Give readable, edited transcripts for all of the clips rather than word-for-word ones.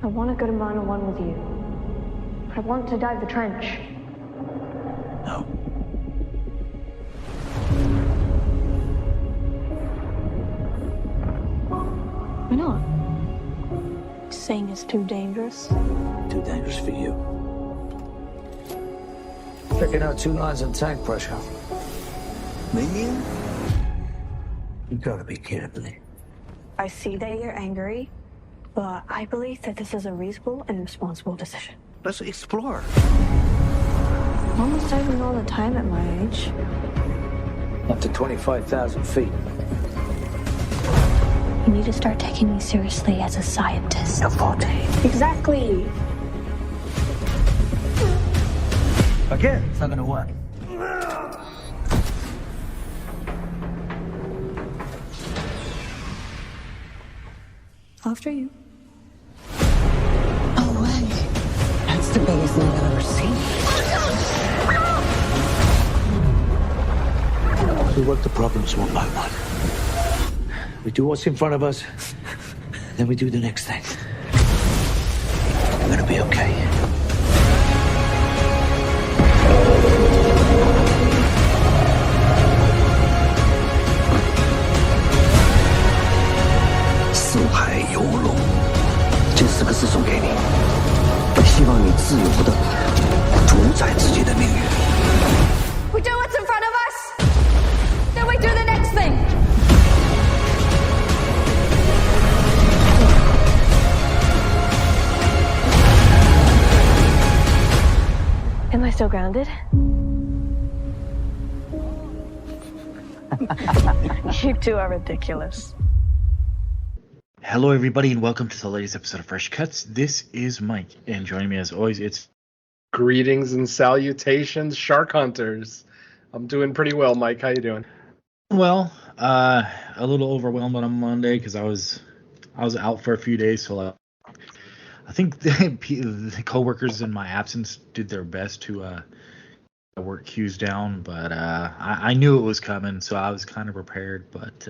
I want to go to mile one with you. I want to dive the trench. No. Why not? Saying it's too dangerous. Too dangerous for you. Checking out 2 lines on tank pressure. Me? You gotta be kidding me. I see that you're angry, but I believe that this is a reasonable and responsible decision. Let's explore. Almost diving all the time at my age. Up to 25,000 feet. You need to start taking me seriously as a scientist. You're 40. Exactly. Again, it's not gonna work. After you. Oh, Meg. That's the biggest thing I've ever seen. We work the problems one by one. We do what's in front of us, then we do the next thing. We're gonna be okay. We do what's in front of us, then we do the next thing. Am I still grounded? You two are ridiculous. Hello, everybody, and welcome to the latest episode of Fresh Cuts. This is Mike, and joining me as always, it's... Greetings and salutations, shark hunters. I'm doing pretty well, Mike. How you doing? Well, a little overwhelmed on a Monday because I was out for a few days, so I think the coworkers in my absence did their best to work queues down, but I knew it was coming, so I was kind of prepared, but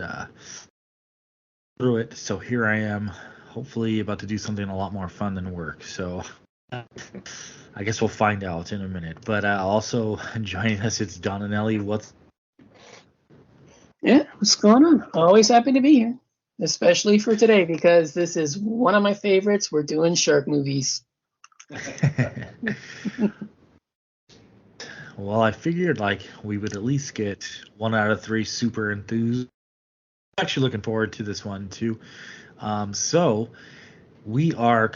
through it. So here I am, hopefully about to do something a lot more fun than work. So I guess we'll find out in a minute. But also joining us, it's Don and Ellie. Yeah, what's going on? Always happy to be here, especially for today because this is one of my favorites. We're doing shark movies. Well, I figured we would at least get 1 out of 3 super enthused. Actually looking forward to this one too. So we are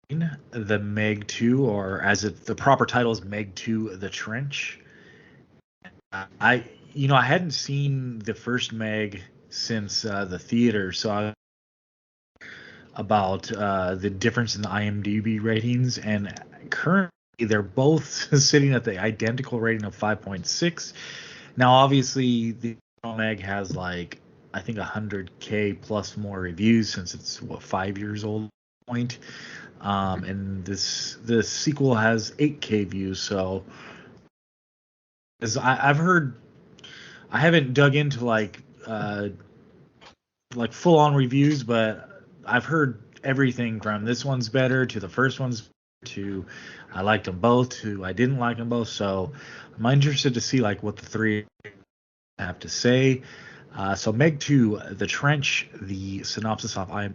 covering the MEG 2, or as the proper title is MEG 2: The Trench. I hadn't seen the first MEG since the theater, so about the difference in the IMDb ratings, and currently they're both sitting at the identical rating of 5.6. Now, obviously, the MEG has I think 100K plus more reviews since it's 5 years old at this point. And the sequel has 8K views. So as I've heard, I haven't dug into full on reviews, but I've heard everything from this one's better to the first one's to I liked them both to I didn't like them both. So I'm interested to see what the three have to say. So MEG 2, The Trench, the synopsis off IMDb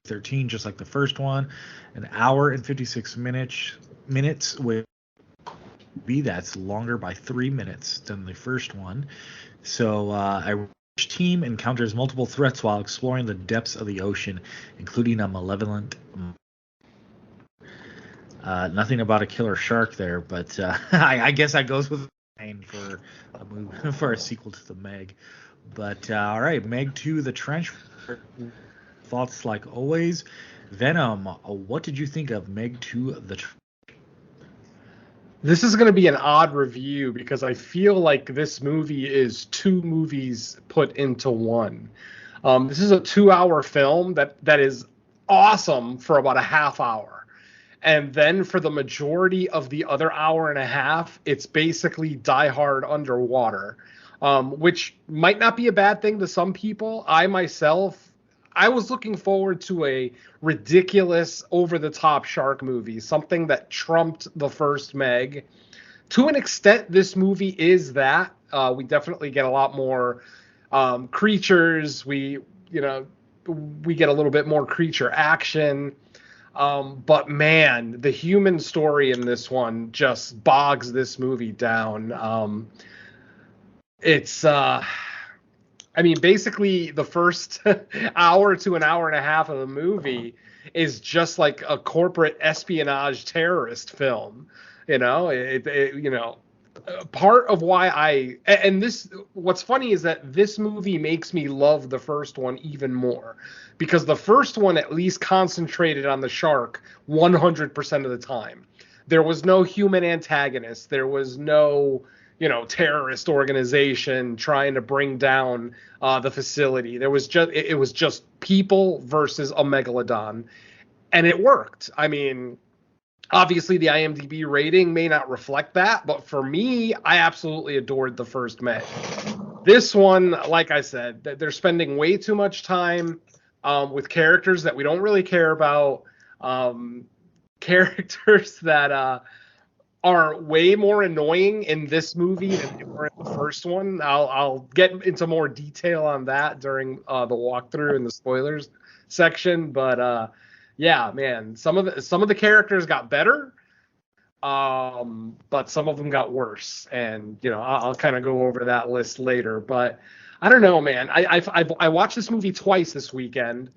13, just like the first one, 1 hour and 56 minutes with that's longer by 3 minutes than the first one. So a research team encounters multiple threats while exploring the depths of the ocean, including a malevolent nothing about a killer shark there, but I guess that goes with for a movie, for a sequel to the MEG. But all right, MEG 2: The Trench. Thoughts like always. Venom, what did you think of MEG 2: The Trench? This is going to be an odd review because I feel like this movie is 2 movies put into one. This is a 2-hour film that is awesome for about a half hour. And then for the majority of the other hour and a half, it's basically Die Hard underwater, which might not be a bad thing to some people. I myself, I was looking forward to a ridiculous, over-the-top shark movie, something that trumped the first Meg. To an extent, this movie is that. We definitely get a lot more creatures. We get a little bit more creature action. But man, the human story in this one just bogs this movie down. Basically the first hour to an hour and a half of the movie is just like a corporate espionage terrorist film. Part of why what's funny is that this movie makes me love the first one even more, because the first one at least concentrated on the shark 100% of the time. There was no human antagonist. There was no, terrorist organization trying to bring down the facility. It was just people versus a megalodon, and it worked. I mean, obviously the IMDb rating may not reflect that, but for me, I absolutely adored the first Meg. This one, like I said, they're spending way too much time with characters that we don't really care about, characters that are way more annoying in this movie than they were in the first one. I'll get into more detail on that during the walkthrough and the spoilers section, but yeah, man, some of the characters got better, but some of them got worse, and I'll kind of go over that list later. But I don't know, man. I watched this movie twice this weekend,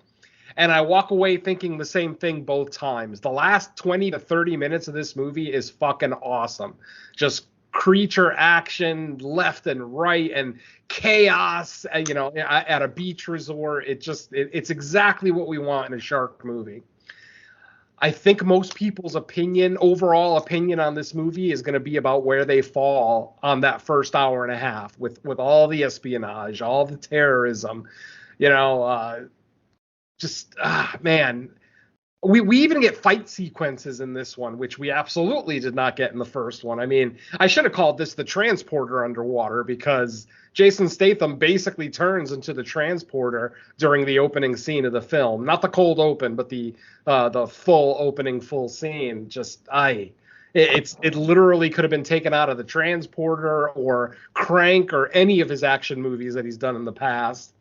and I walk away thinking the same thing both times. The last 20 to 30 minutes of this movie is fucking awesome. Just creature action left and right and chaos, at a beach resort. It's exactly what we want in a shark movie. I think most people's overall opinion on this movie is going to be about where they fall on that first hour and a half with all the espionage, all the terrorism, man. We even get fight sequences in this one, which we absolutely did not get in the first one. I mean, I should have called this the transporter underwater, because Jason Statham basically turns into the transporter during the opening scene of the film. Not the cold open, but the full opening, full scene. It literally could have been taken out of the transporter or Crank or any of his action movies that he's done in the past.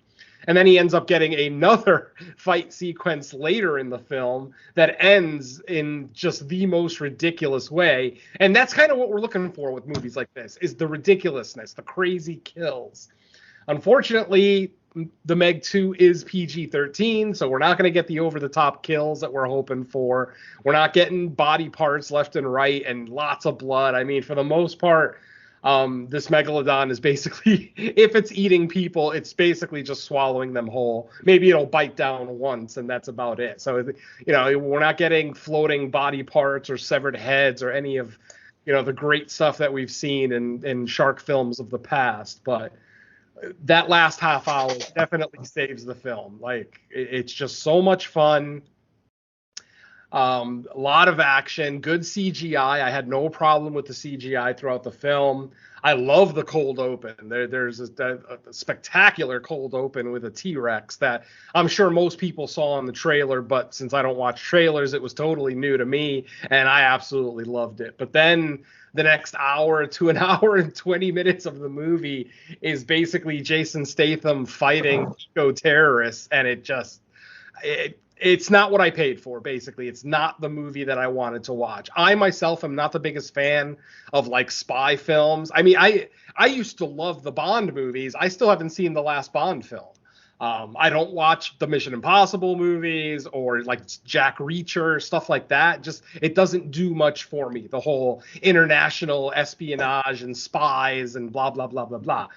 And then he ends up getting another fight sequence later in the film that ends in just the most ridiculous way. And that's kind of what we're looking for with movies like this, is the ridiculousness, the crazy kills. Unfortunately, the Meg 2 is PG-13, so we're not going to get the over-the-top kills that we're hoping for. We're not getting body parts left and right and lots of blood. I mean, for the most part, this megalodon is basically, if it's eating people, it's basically just swallowing them whole. Maybe it'll bite down once, and that's about it. So, we're not getting floating body parts or severed heads or any of, the great stuff that we've seen in shark films of the past. But that last half hour definitely saves the film. Like, it's just so much fun. A lot of action, good CGI. I had no problem with the CGI throughout the film. I love the cold open. There's a spectacular cold open with a T-Rex that I'm sure most people saw in the trailer, but since I don't watch trailers, it was totally new to me, and I absolutely loved it. But then the next hour to an hour and 20 minutes of the movie is basically Jason Statham fighting eco-terrorists, and it's not what I paid for, basically. It's not the movie that I wanted to watch. I myself am not the biggest fan of, spy films. I mean, I used to love the Bond movies. I still haven't seen the last Bond film. I don't watch the Mission Impossible movies or, Jack Reacher, stuff like that. It doesn't do much for me, the whole international espionage and spies and blah, blah, blah, blah, blah.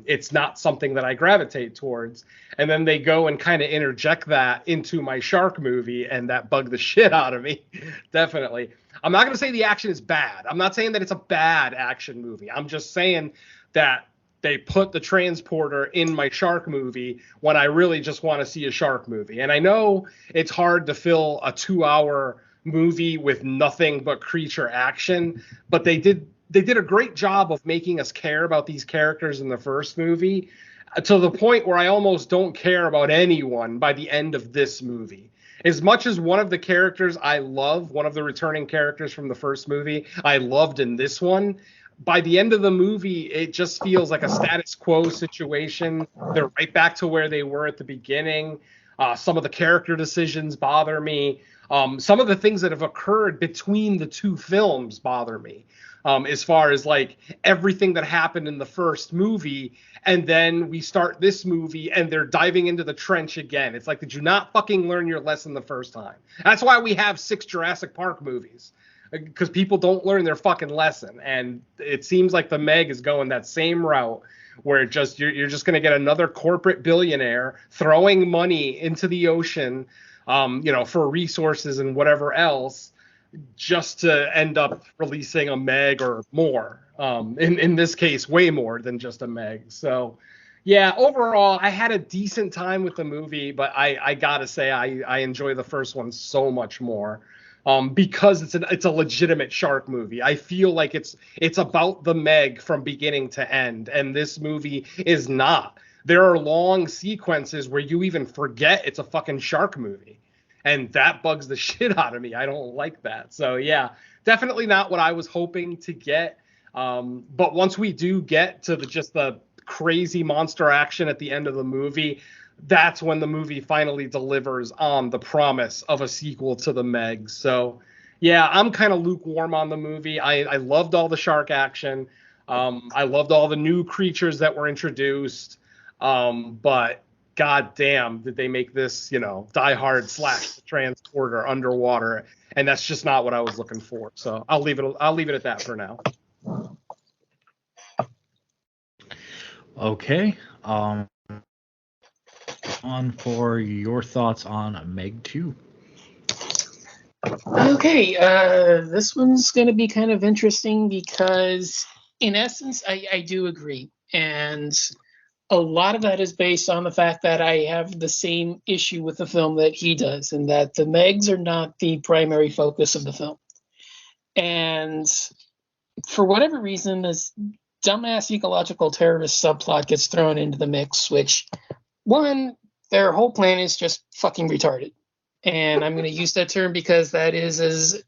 It's not something that I gravitate towards. And then they go and kind of interject that into my shark movie, and that bugged the shit out of me. Definitely. I'm not going to say the action is bad. I'm not saying that it's a bad action movie. I'm just saying that they put the transporter in my shark movie when I really just want to see a shark movie. And I know it's hard to fill a 2-hour movie with nothing but creature action, but they did a great job of making us care about these characters in the first movie. to the point where I almost don't care about anyone by the end of this movie. As much as one of the characters I love, one of the returning characters from the first movie, I loved in this one, by the end of the movie, it just feels like a status quo situation. They're right back to where they were at the beginning. Some of the character decisions bother me. Some of the things that have occurred between the two films bother me. As far as like everything that happened in the first movie, and then we start this movie and they're diving into the trench again. It's like, did you not fucking learn your lesson the first time? That's why we have 6 Jurassic Park movies, because people don't learn their fucking lesson. And it seems like the Meg is going that same route, where you're just going to get another corporate billionaire throwing money into the ocean, for resources and whatever else, just to end up releasing a Meg or more. In this case, way more than just a Meg. So, yeah, overall, I had a decent time with the movie, but I gotta say, I enjoy the first one so much more. Because it's a legitimate shark movie. I feel like it's about the Meg from beginning to end, and this movie is not. There are long sequences where you even forget it's a fucking shark movie. And that bugs the shit out of me. I don't like that. So, yeah, definitely not what I was hoping to get. But once we do get to the crazy monster action at the end of the movie, that's when the movie finally delivers on the promise of a sequel to the Meg. So, yeah, I'm kind of lukewarm on the movie. I loved all the shark action. I loved all the new creatures that were introduced. But god damn, did they make this, Die Hard / Transporter underwater, and that's just not what I was looking for. So I'll leave it at that for now. Okay. On for your thoughts on Meg 2. Okay, this one's going to be kind of interesting because, in essence, I do agree. And a lot of that is based on the fact that I have the same issue with the film that he does, and that the Megs are not the primary focus of the film. And for whatever reason, this dumbass ecological terrorist subplot gets thrown into the mix, which, one, their whole plan is just fucking retarded. And I'm going to use that term because that is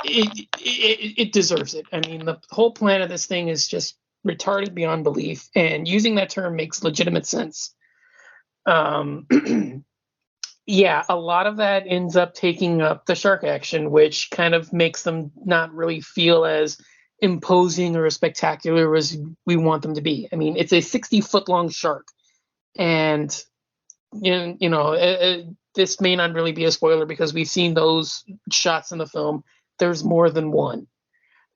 it deserves it. I mean, the whole plan of this thing is just retarded beyond belief, and using that term makes legitimate sense. Yeah, a lot of that ends up taking up the shark action, which kind of makes them not really feel as imposing or as spectacular as we want them to be. I mean, it's a 60-foot long shark, and this may not really be a spoiler because we've seen those shots in the film. There's more than one.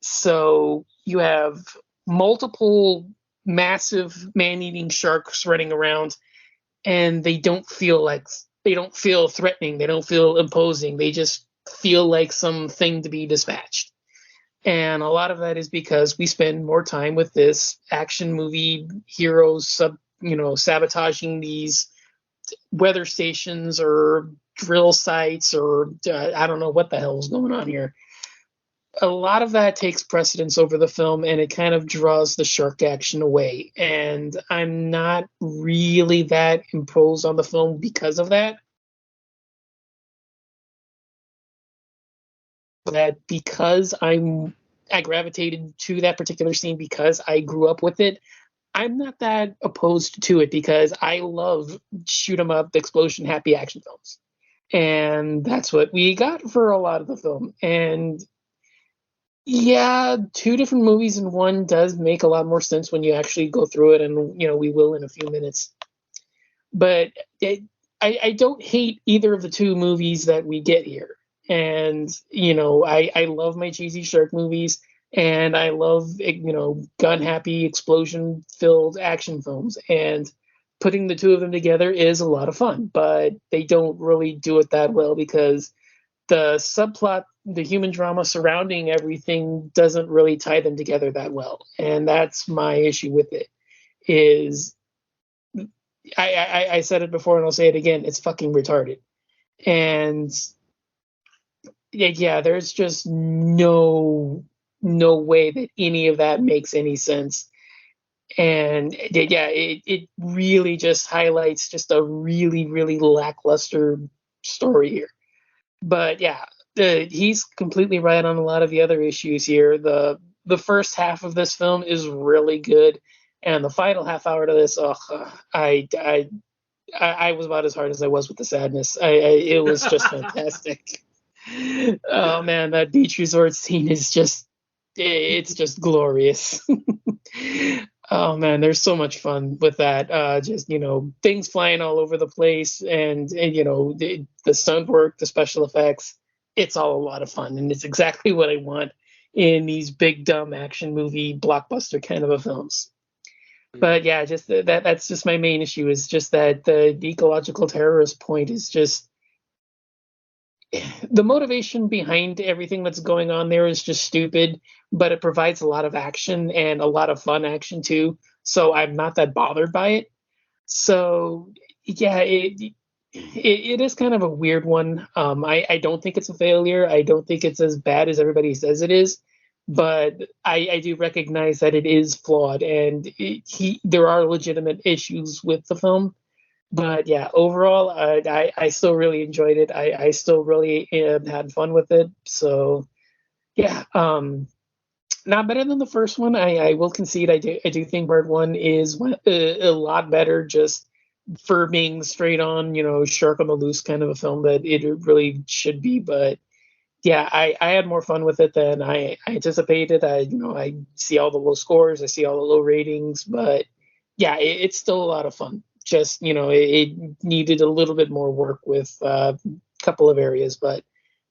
So you have multiple massive man-eating sharks running around, and they don't feel threatening. They don't feel imposing. They just feel like something to be dispatched. And a lot of that is because we spend more time with this action movie heroes, sabotaging these weather stations or drill sites, or I don't know what the hell is going on here. A lot of that takes precedence over the film, and it kind of draws the shark action away. And I'm not really that imposed on the film because of that. That because I gravitated to that particular scene because I grew up with it, I'm not that opposed to it because I love shoot 'em up, explosion, happy action films. And that's what we got for a lot of the film. And yeah, 2 different movies in one does make a lot more sense when you actually go through it, and we will in a few minutes. But I don't hate either of the 2 movies that we get here. And I love my cheesy shark movies, and I love gun happy, explosion filled action films. And putting the 2 of them together is a lot of fun, but they don't really do it that well because the subplot, the human drama surrounding everything, doesn't really tie them together that well. And that's my issue with it. Is I said it before and I'll say it again, it's fucking retarded. And yeah, there's just no way that any of that makes any sense. And yeah, it really just highlights just a really, really lackluster story here. But yeah, he's completely right on a lot of the other issues here. The first half of this film is really good, and the final half hour to this, I was about as hard as I was with the sadness. It was just fantastic. Oh man, that beach resort scene is it's just glorious. Oh man, there's so much fun with that. Just things flying all over the place, and the stunt work, the special effects. It's all a lot of fun, and it's exactly what I want in these big dumb action movie blockbuster kind of a films. But yeah, just that's just my main issue is just that the ecological terrorist point is just the motivation behind everything that's going on there is just stupid, but it provides a lot of action and a lot of fun action too. So I'm not that bothered by it. So yeah, it is kind of a weird one. I don't think it's a failure. I don't think it's as bad as everybody says it is, but I do recognize that it is flawed, and there are legitimate issues with the film. But yeah, overall, I still really enjoyed it. I still really had fun with it. So yeah, not better than the first one. I will concede. I do think part one is a lot better, just for being straight on, shark on the loose kind of a film that it really should be. But yeah, I had more fun with it than I anticipated. I see all the low scores, I see all the low ratings, but yeah, it's still a lot of fun. Just it needed a little bit more work with a couple of areas, but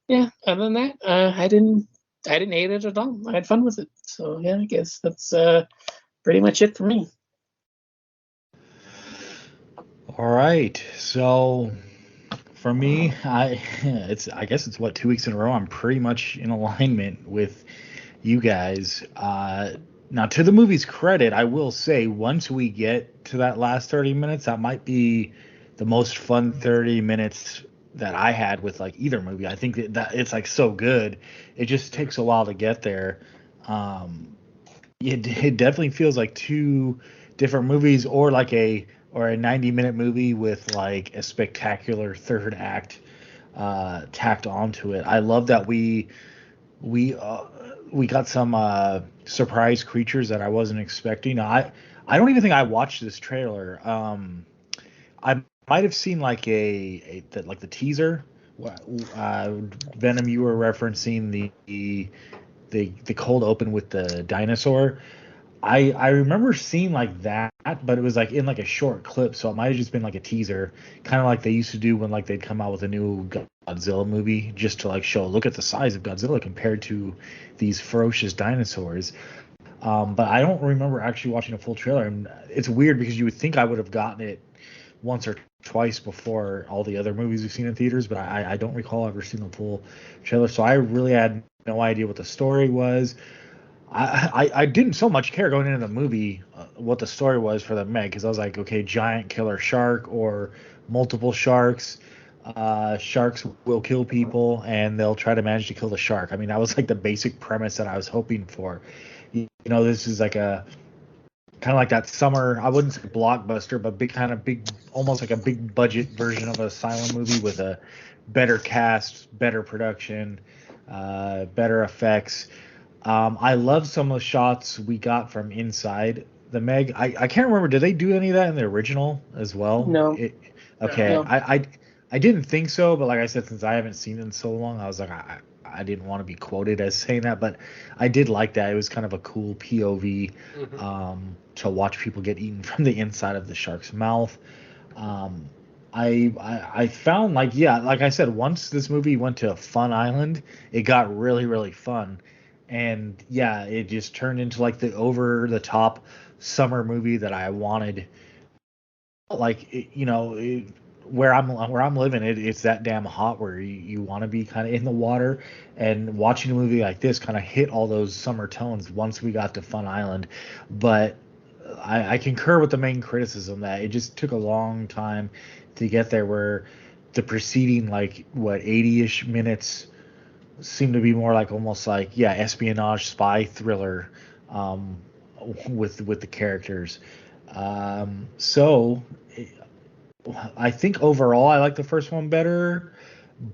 yeah, other than that, I didn't hate it at all. I had fun with it. So yeah, I guess that's pretty much it for me. All right. So for me, I guess it's what 2 weeks in a row. I'm pretty much in alignment with you guys. Now, to the movie's credit, I will say once we get to that last 30 minutes, that might be the most fun 30 minutes that I had with like either movie. I think that it's like so good. It just takes a while to get there. It definitely feels like two different movies, or like a 90-minute movie with like a spectacular third act tacked onto it. I love that we got some surprise creatures that I wasn't expecting. I don't even think I watched this trailer. I might have seen like like the teaser. Venom, you were referencing the cold open with the dinosaur. I remember seeing like that, but it was like in like a short clip, so it might have just been like a teaser, kind of like they used to do when like they'd come out with a new Godzilla movie, just to like show, look at the size of Godzilla compared to these ferocious dinosaurs. But I don't remember actually watching a full trailer, and it's weird because you would think I would have gotten it once or twice before all the other movies we've seen in theaters, but I don't recall ever seeing the full trailer, so I really had no idea what the story was. I didn't so much care going into the movie what the story was for the Meg, because I was like, okay, giant killer shark or multiple sharks. Sharks will kill people and they'll try to manage to kill the shark. I mean, that was like the basic premise that I was hoping for. This is like a kind of like that summer, I wouldn't say blockbuster, but big, almost like a big budget version of a silent movie with a better cast, better production, better effects. I love some of the shots we got from inside the Meg. I can't remember. Did they do any of that in the original as well? No. Okay. No. I didn't think so, but like I said, since I haven't seen it in so long, I was like, I didn't want to be quoted as saying that, but I did like that. It was kind of a cool POV to watch people get eaten from the inside of the shark's mouth. I found like, yeah, like I said, once this movie went to Fun Island, it got really, really fun. And yeah, it just turned into like the over the top summer movie that I wanted. Like where I'm living, it's that damn hot where you want to be kind of in the water, and watching a movie like this kind of hit all those summer tones once we got to Fun Island. But I concur with the main criticism that it just took a long time to get there, where the preceding like 80-ish minutes seem to be more like almost like espionage spy thriller with the characters. So I think overall I like the first one better,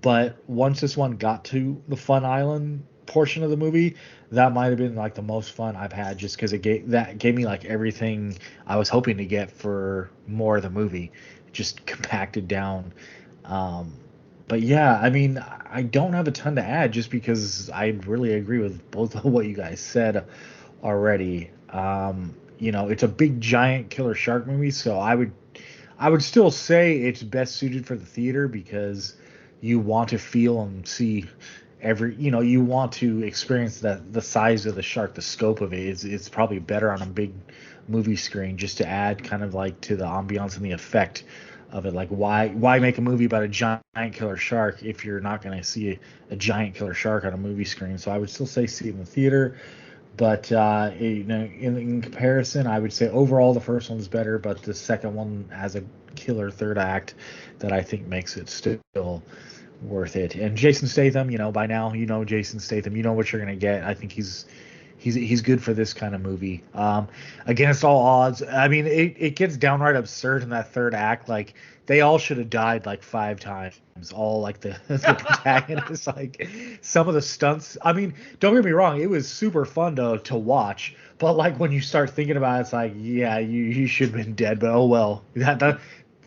but once this one got to the Fun Island portion of the movie, that might have been like the most fun I've had, just because it gave me like everything I was hoping to get for more of the movie, just compacted down. Um, but yeah, I mean, I don't have a ton to add, just because I really agree with both of what you guys said already. It's a big giant killer shark movie, so I would still say it's best suited for the theater, because you want to feel and see you want to experience that the size of the shark, the scope of it. It's probably better on a big movie screen, just to add kind of like to the ambiance and the effect of it. Like, why make a movie about a giant killer shark if you're not going to see a giant killer shark on a movie screen? So I would still say see it in the theater. But in comparison, I would say overall the first one's better, but the second one has a killer third act that I think makes it still worth it. And Jason Statham, by now Jason Statham, you know what you're gonna get. I think he's good for this kind of movie. Against all odds, I mean, it gets downright absurd in that third act. Like, they all should have died like 5 times. All like the protagonists, like some of the stunts. I mean, don't get me wrong, it was super fun to watch. But like when you start thinking about it, it's like, yeah, you should have been dead. But oh well.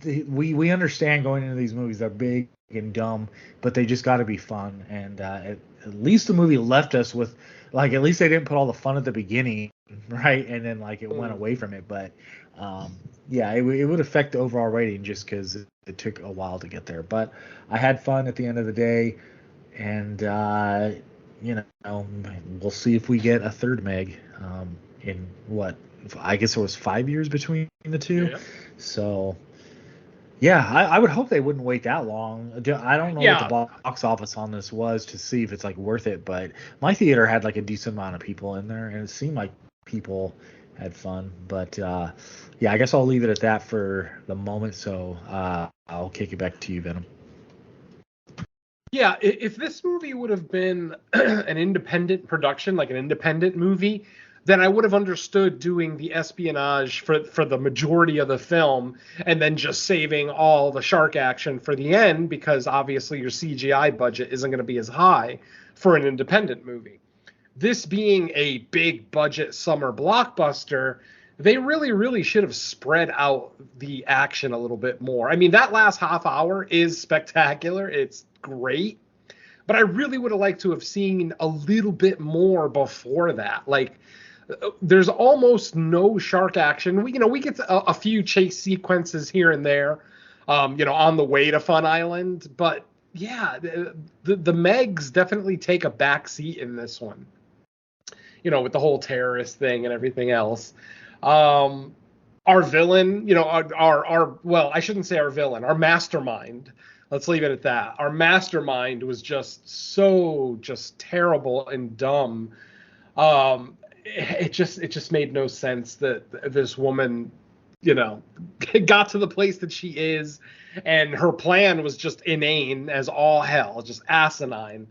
We understand going into these movies, they're big and dumb, but they just got to be fun. And at least the movie left us with, like, at least they didn't put all the fun at the beginning, right? And then like it went away from it. But yeah, it would affect the overall rating, just because it took a while to get there. But I had fun at the end of the day, and we'll see if we get a third Meg in what, I guess it was 5 years between the two. Yeah. So yeah, I would hope they wouldn't wait that long. I don't know what the box office on this was to see if it's like worth it, but my theater had like a decent amount of people in there, and it seemed like people had fun. But yeah, I guess I'll leave it at that for the moment. So I'll kick it back to you, Venom. Yeah, if this movie would have been an independent production, like an independent movie, then I would have understood doing the espionage for the majority of the film, and then just saving all the shark action for the end, because obviously your CGI budget isn't going to be as high for an independent movie. This being a big budget summer blockbuster, they really, really should have spread out the action a little bit more. I mean, that last half hour is spectacular. It's great. But I really would have liked to have seen a little bit more before that. Like, there's almost no shark action. We get a few chase sequences here and there, on the way to Fun Island. But yeah, the Megs definitely take a back seat in this one, with the whole terrorist thing and everything else. Our villain, well, I shouldn't say our villain, our mastermind. Let's leave it at that. Our mastermind was just terrible and dumb. It just made no sense that this woman, got to the place that she is, and her plan was just inane as all hell, just asinine.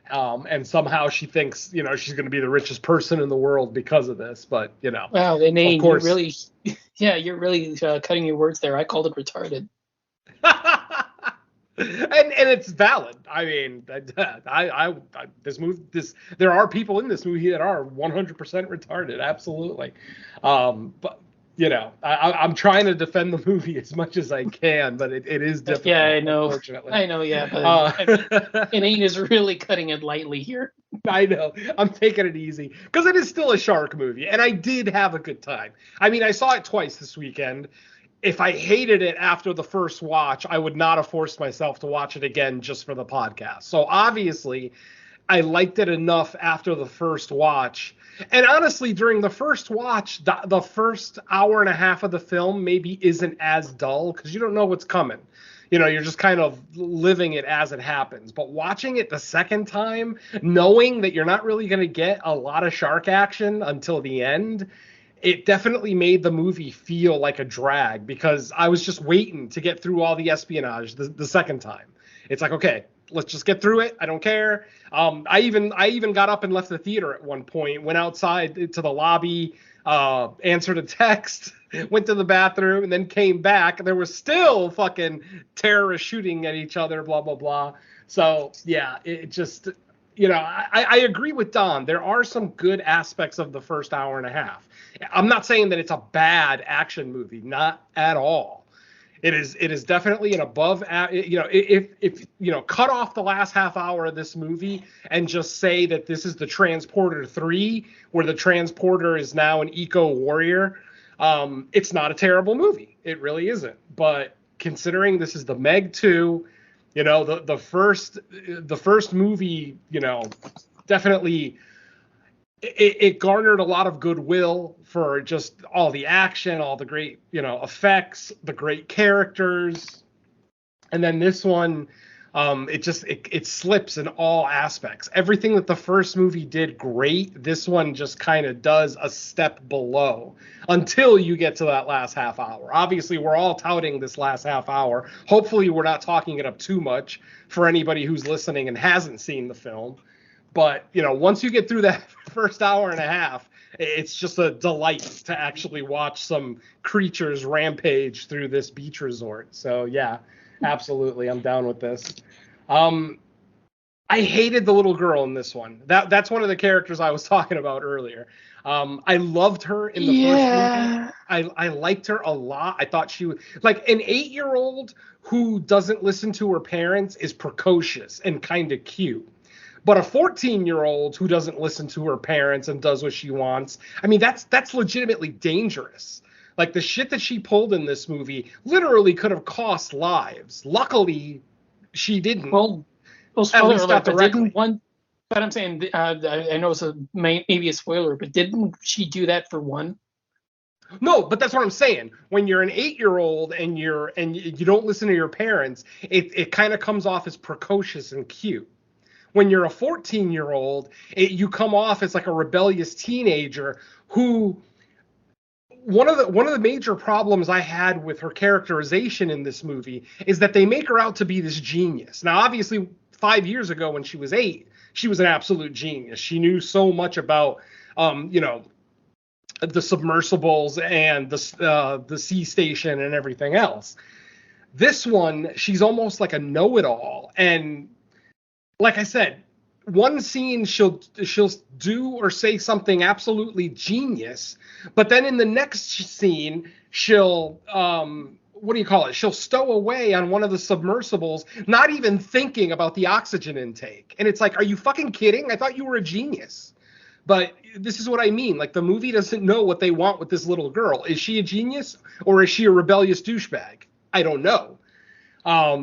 And somehow she thinks, she's going to be the richest person in the world because of this. But, wow, inane. Of course, you're really cutting your words there. I called it retarded. and it's valid. I mean, there are people in this movie that are 100% retarded. Absolutely. But I'm trying to defend the movie as much as I can, but it is difficult. Yeah, I know. Unfortunately. I know. Yeah, but inane is really cutting it lightly here. I know. I'm taking it easy because it is still a shark movie, and I did have a good time. I mean, I saw it twice this weekend. If I hated it after the first watch, I would not have forced myself to watch it again just for the podcast. So obviously, I liked it enough after the first watch. And honestly, during the first watch, the first hour and a half of the film maybe isn't as dull because you don't know what's coming. You're just kind of living it as it happens. But watching it the second time, knowing that you're not really going to get a lot of shark action until the end, it definitely made the movie feel like a drag because I was just waiting to get through all the espionage the second time. It's like, okay, let's just get through it. I don't care. I even got up and left the theater at one point, went outside to the lobby, answered a text, went to the bathroom, and then came back. There was still fucking terrorists shooting at each other, blah, blah, blah. So, yeah, it just, I agree with Don. There are some good aspects of the first hour and a half. I'm not saying that it's a bad action movie, not at all. It is definitely an above, if cut off the last half hour of this movie and just say that this is the Transporter 3, where the Transporter is now an eco warrior. It's not a terrible movie. It really isn't. But considering this is the Meg 2, the first movie, definitely it garnered a lot of goodwill for just all the action, all the great, effects, the great characters. And then this one, it slips in all aspects. Everything that the first movie did great, this one just kind of does a step below until you get to that last half hour. Obviously, we're all touting this last half hour. Hopefully, we're not talking it up too much for anybody who's listening and hasn't seen the film. But, once you get through that first hour and a half, it's just a delight to actually watch some creatures rampage through this beach resort. So, yeah, absolutely. I'm down with this. I hated the little girl in this one. That's one of the characters I was talking about earlier. I loved her in the first movie. I liked her a lot. I thought she was like an 8-year-old who doesn't listen to her parents is precocious and kind of cute. But a 14-year-old who doesn't listen to her parents and does what she wants, I mean, that's legitimately dangerous. Like, the shit that she pulled in this movie literally could have cost lives. Luckily, she didn't. Well, spoiler alert, but didn't one... But I'm saying, I know it's maybe a spoiler, but didn't she do that for one? No, but that's what I'm saying. When you're an 8-year-old and you don't listen to your parents, it kind of comes off as precocious and cute. When you're a 14-year-old, you come off as like a rebellious teenager who... One of the major problems I had with her characterization in this movie is that they make her out to be this genius. Now, obviously, 5 years ago when she was 8, she was an absolute genius. She knew so much about, the submersibles and the sea station and everything else. This one, she's almost like a know-it-all. And like I said, one scene she'll do or say something absolutely genius, but then in the next scene she'll she'll stow away on one of the submersibles, not even thinking about the oxygen intake. And it's like, are you fucking kidding? I thought you were a genius. But this is what I mean. Like, the movie doesn't know what they want with this little girl. Is she a genius or is she a rebellious douchebag? I don't know.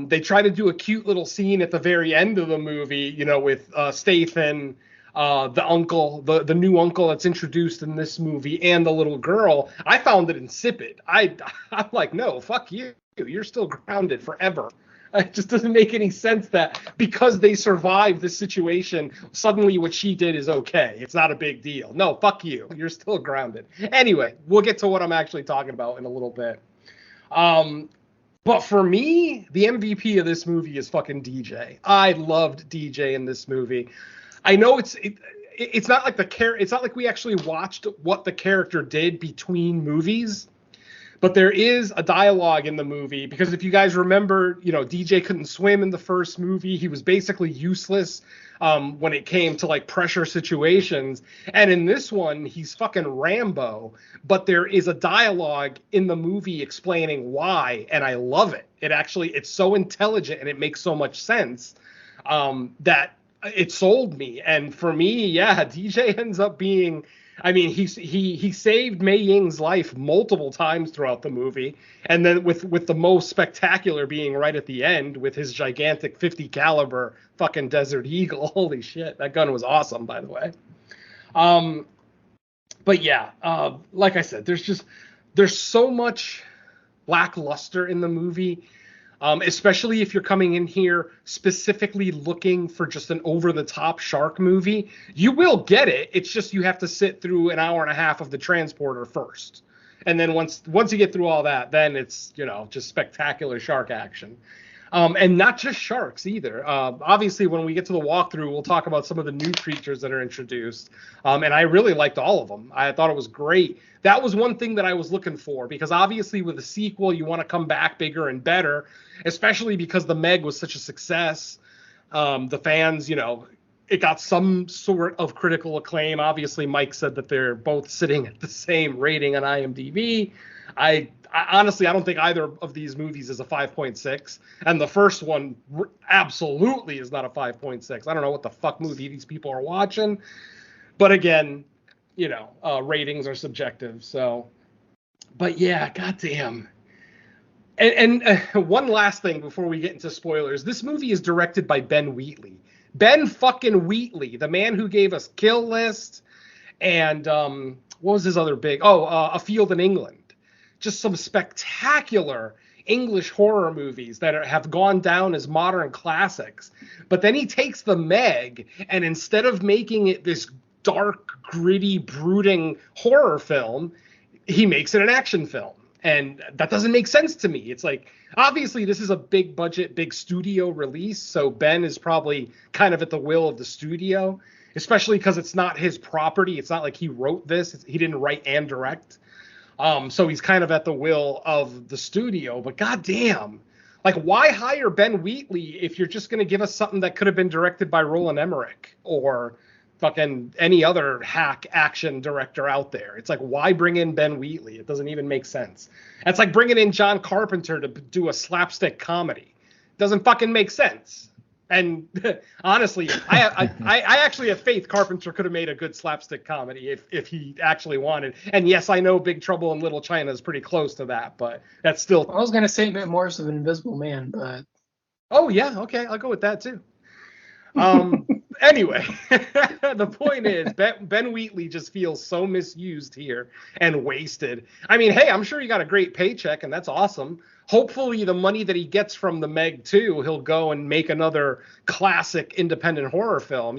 They try to do a cute little scene at the very end of the movie, with Statham, the uncle, the new uncle that's introduced in this movie, and the little girl. I found it insipid. I'm like, no, fuck you. You're still grounded forever. It just doesn't make any sense that because they survived this situation, suddenly what she did is okay. It's not a big deal. No, fuck you. You're still grounded. Anyway, we'll get to what I'm actually talking about in a little bit. But for me, the MVP of this movie is fucking DJ. I loved DJ in this movie. I know it's not like it's not like we actually watched what the character did between movies, but there is a dialogue in the movie because if you guys remember, DJ couldn't swim in the first movie. He was basically useless when it came to like pressure situations. And in this one, he's fucking Rambo. But there is a dialogue in the movie explaining why, and I love it. It's so intelligent and it makes so much sense that it sold me. And for me, yeah, DJ ends up being... I mean, he saved Mei Ying's life multiple times throughout the movie, and then with the most spectacular being right at the end with his gigantic 50 caliber fucking Desert Eagle. Holy shit, that gun was awesome, by the way. But yeah, like I said, there's so much lackluster in the movie. Especially if you're coming in here specifically looking for just an over-the-top shark movie. You will get it. It's just you have to sit through an hour and a half of the Transporter first. And then once you get through all that, then it's, just spectacular shark action. And not just sharks either. Obviously, when we get to the walkthrough, we'll talk about some of the new creatures that are introduced. And I really liked all of them. I thought it was great. That was one thing that I was looking for, because obviously with a sequel, you want to come back bigger and better, especially because the Meg was such a success. The fans, it got some sort of critical acclaim. Obviously, Mike said that they're both sitting at the same rating on IMDb. I honestly, I don't think either of these movies is a 5.6. And the first one absolutely is not a 5.6. I don't know what the fuck movie these people are watching. But again, ratings are subjective. So, but yeah, goddamn. And one last thing before we get into spoilers. This movie is directed by Ben Wheatley. Ben fucking Wheatley, the man who gave us Kill List and what was his other big? A Field in England. Just some spectacular English horror movies that have gone down as modern classics. But then he takes the Meg, and instead of making it this dark, gritty, brooding horror film, he makes it an action film. And that doesn't make sense to me. It's like, obviously, this is a big budget, big studio release. So Ben is probably kind of at the will of the studio, especially because it's not his property. It's not like he wrote this. He didn't write and direct. So he's kind of at the will of the studio. But goddamn, like, why hire Ben Wheatley if you're just going to give us something that could have been directed by Roland Emmerich or fucking any other hack action director out there? It's like, why bring in Ben Wheatley? It doesn't even make sense. It's like bringing in John Carpenter to do a slapstick comedy. It doesn't fucking make sense. And honestly, I actually have faith Carpenter could have made a good slapstick comedy if he actually wanted. And yes, I know Big Trouble in Little China is pretty close to that, but that's still... I was going to say a bit more of an Invisible Man, but... Oh, yeah, okay, I'll go with that, too. Anyway, the point is, Ben Wheatley just feels so misused here and wasted. I mean, hey, I'm sure he got a great paycheck, and that's awesome. Hopefully, the money that he gets from the Meg 2, he'll go and make another classic independent horror film,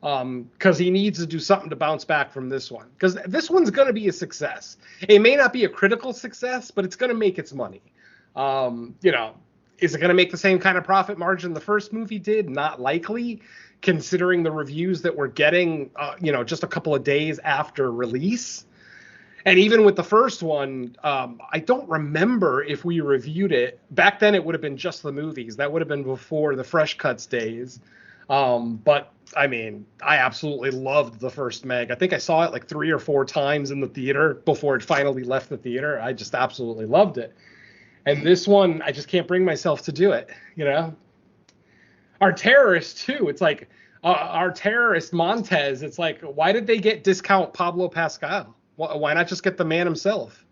because he needs to do something to bounce back from this one. Because this one's going to be a success. It may not be a critical success, but it's going to make its money. Is it going to make the same kind of profit margin the first movie did? Not likely, considering the reviews that we're getting, just a couple of days after release. And even with the first one, I don't remember if we reviewed it. Back then, it would have been just the movies. That would have been before the Fresh Cuts days. But, I mean, I absolutely loved the first Meg. I think I saw it like 3 or 4 times in the theater before it finally left the theater. I just absolutely loved it. And this one, I just can't bring myself to do it, Our terrorist, too. It's like, our terrorist, Montez, it's like, why did they get discount Pablo Pascal? Why not just get the man himself?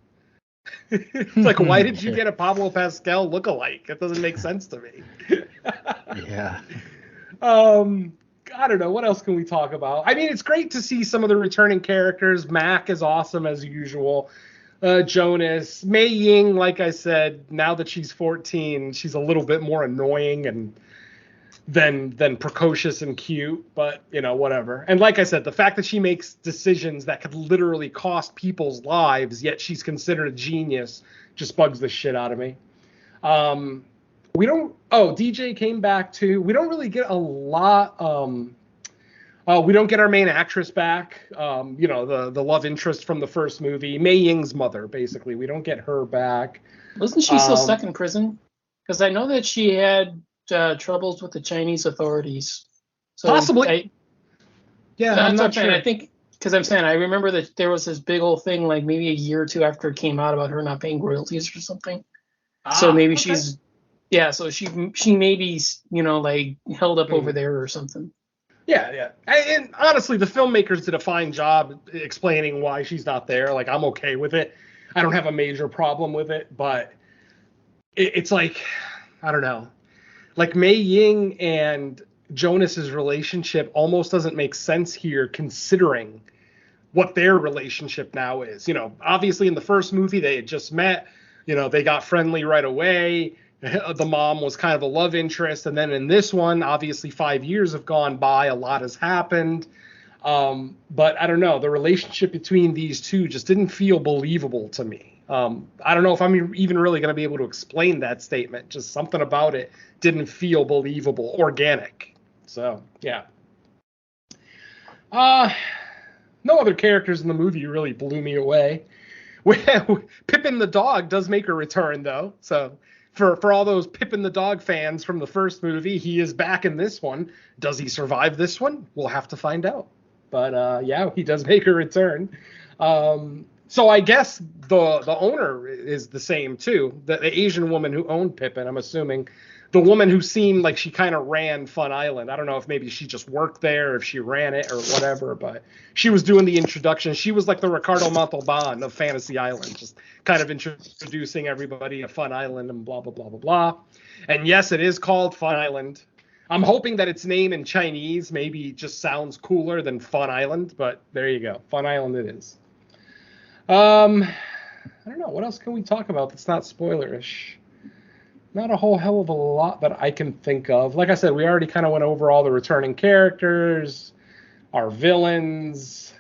It's like, why did you get a Pablo Pascal lookalike? It doesn't make sense to me. Yeah. I don't know. What else can we talk about? I mean, it's great to see some of the returning characters. Mac is awesome as usual. Jonas. Mei Ying, like I said, now that she's 14, she's a little bit more annoying and than precocious and cute, but whatever. And like I said, the fact that she makes decisions that could literally cost people's lives, yet she's considered a genius, just bugs the shit out of me. DJ came back too. We don't really get a lot. We don't get our main actress back. The love interest from the first movie, Mei Ying's mother, basically. We don't get her back. Wasn't she still stuck in prison? Because I know that she had troubles with the Chinese authorities. So possibly. I'm not sure. I think, because I'm saying, I remember that there was this big old thing, like maybe a year or two after it came out, about her not paying royalties or something. So maybe okay. So she may be, like held up over there or something. Yeah. And honestly, the filmmakers did a fine job explaining why she's not there. Like, I'm okay with it. I don't have a major problem with it, but it's like, I don't know. Like, Mei Ying and Jonas's relationship almost doesn't make sense here, considering what their relationship now is. Obviously in the first movie they had just met. They got friendly right away. The mom was kind of a love interest, and then in this one, obviously 5 years have gone by. A lot has happened. But I don't know, the relationship between these two just didn't feel believable to me. I don't know if I'm even really going to be able to explain that statement. Just something about it didn't feel believable, organic. So, yeah. No other characters in the movie really blew me away. Pippin the dog does make a return, though. So for all those Pippin the dog fans from the first movie, he is back in this one. Does he survive this one? We'll have to find out. But yeah, he does make a return. So I guess the owner is the same too. The Asian woman who owned Pippin, I'm assuming. The woman who seemed like she kind of ran Fun Island. I don't know if maybe she just worked there, if she ran it or whatever, but she was doing the introduction. She was like the Ricardo Montalban of Fantasy Island, just kind of introducing everybody to Fun Island and blah, blah, blah, blah, blah. And yes, it is called Fun Island. I'm hoping that its name in Chinese maybe just sounds cooler than Fun Island, but there you go. Fun Island it is. I don't know. What else can we talk about that's not spoilerish? Not a whole hell of a lot that I can think of. Like I said, we already kind of went over all the returning characters, our villains.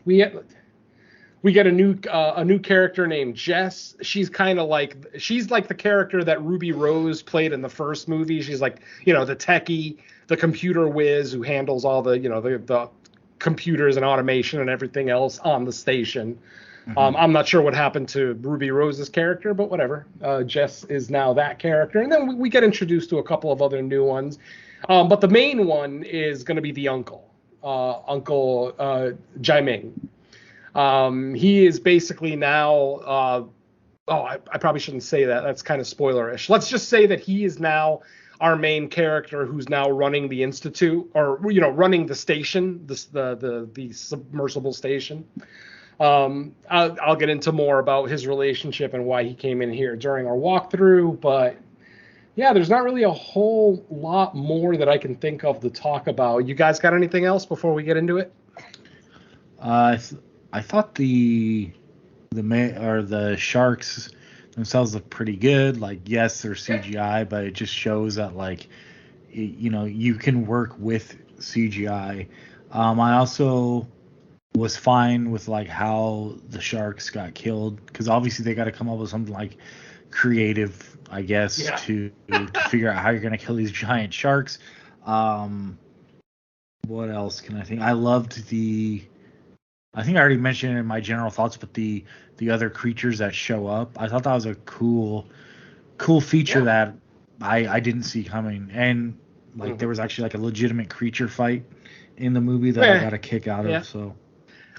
We get a new character named Jess. She's like the character that Ruby Rose played in the first movie. She's like, the techie, the computer whiz who handles all the, the computers and automation and everything else on the station. I'm not sure what happened to Ruby Rose's character, but whatever. Jess is now that character. And then we get introduced to a couple of other new ones. But the main one is going to be the uncle, Uncle Jaiming. He is basically now, I probably shouldn't say that. That's kind of spoilerish. Let's just say that he is now our main character who's now running the institute, or, running the station, the submersible station. I'll get into more about his relationship and why he came in here during our walkthrough, but yeah, there's not really a whole lot more that I can think of to talk about. You guys got anything else before we get into it? I thought the sharks themselves look pretty good. Like, yes, they're CGI, but it just shows that, like, you can work with CGI. I also was fine with like how the sharks got killed, because obviously they got to come up with something like creative, I guess, to figure out how you're going to kill these giant sharks. What else can I think? I think I already mentioned it in my general thoughts, but the other creatures that show up, I thought that was a cool feature that I didn't see coming. And like there was actually like a legitimate creature fight in the movie that I got a kick out of. So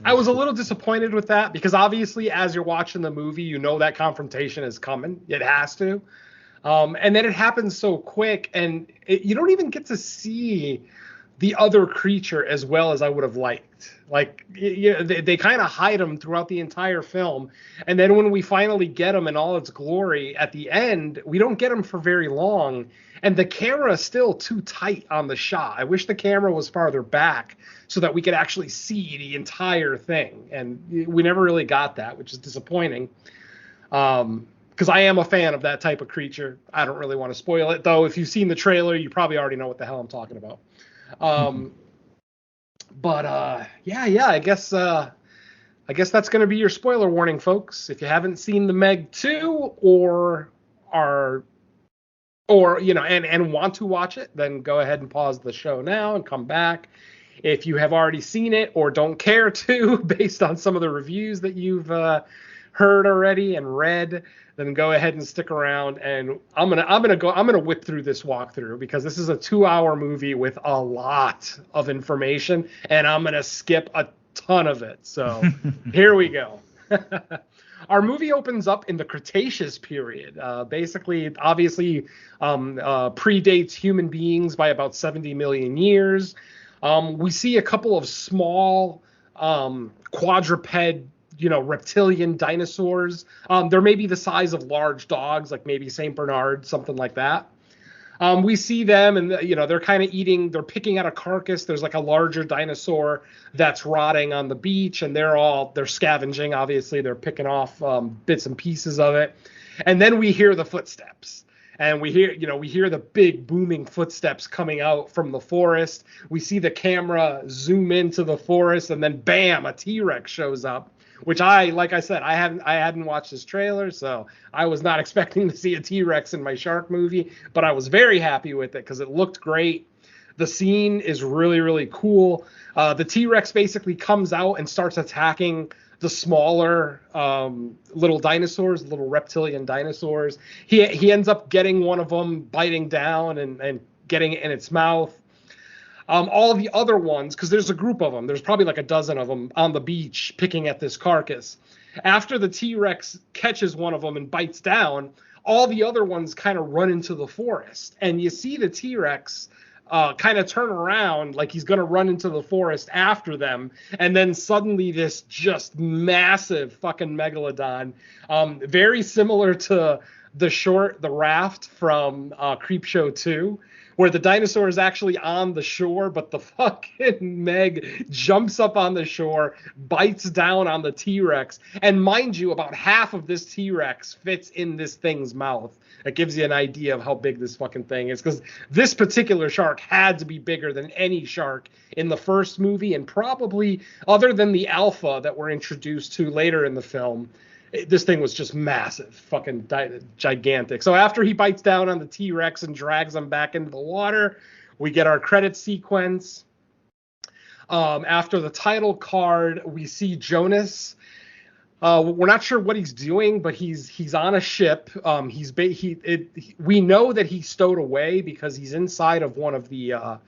I was a little disappointed with that, because obviously as you're watching the movie, that confrontation is coming. It has to. And then it happens so quick, and you don't even get to see the other creature as well as I would have liked. Like, they kind of hide him throughout the entire film. And then when we finally get him in all its glory at the end, we don't get him for very long. And the camera is still too tight on the shot. I wish the camera was farther back so that we could actually see the entire thing. And we never really got that, which is disappointing. Because I am a fan of that type of creature. I don't really want to spoil it, though. If you've seen the trailer, you probably already know what the hell I'm talking about. But I guess that's going to be your spoiler warning, folks. If you haven't seen the Meg 2 or and want to watch it, then go ahead and pause the show now and come back. If you have already seen it or don't care to, based on some of the reviews that you've heard already and read, then go ahead and stick around. And I'm gonna whip through this walkthrough, because this is a 2-hour movie with a lot of information, and I'm gonna skip a ton of it. So here we go. Our movie opens up in the Cretaceous period. Basically, obviously, predates human beings by about 70 million years. We see a couple of small quadruped, reptilian dinosaurs. They're maybe the size of large dogs, like maybe Saint Bernard, something like that. We see them, and they're kind of they're picking at a carcass. There's like a larger dinosaur that's rotting on the beach, and they're scavenging. Obviously, they're picking off bits and pieces of it. And then we hear the footsteps. And we hear the big booming footsteps coming out from the forest. We see the camera zoom into the forest, and then bam, a T-Rex shows up, which like I said, I hadn't watched this trailer, so I was not expecting to see a T-Rex in my shark movie, but I was very happy with it because it looked great. The scene is really, really cool. The T-Rex basically comes out and starts attacking the smaller little dinosaurs, little reptilian dinosaurs. He ends up getting one of them, biting down and getting it in its mouth. All the other ones, because there's a group of them, there's probably like a dozen of them on the beach picking at this carcass. After the T-Rex catches one of them and bites down, all the other ones kind of run into the forest. And you see the T-Rex kind of turn around like he's going to run into the forest after them. And then suddenly this just massive fucking megalodon, very similar to the raft from Creepshow 2, where the dinosaur is actually on the shore, but the fucking Meg jumps up on the shore, bites down on the T-Rex. And mind you, about half of this T-Rex fits in this thing's mouth. That gives you an idea of how big this fucking thing is, because this particular shark had to be bigger than any shark in the first movie, and probably other than the alpha that we're introduced to later in the film, this thing was just massive, fucking gigantic. So after he bites down on the T-Rex and drags him back into the water, we get our credit sequence. After the title card, we see Jonas. We're not sure what he's doing, but he's on a ship. We know that he's stowed away because he's inside of one of the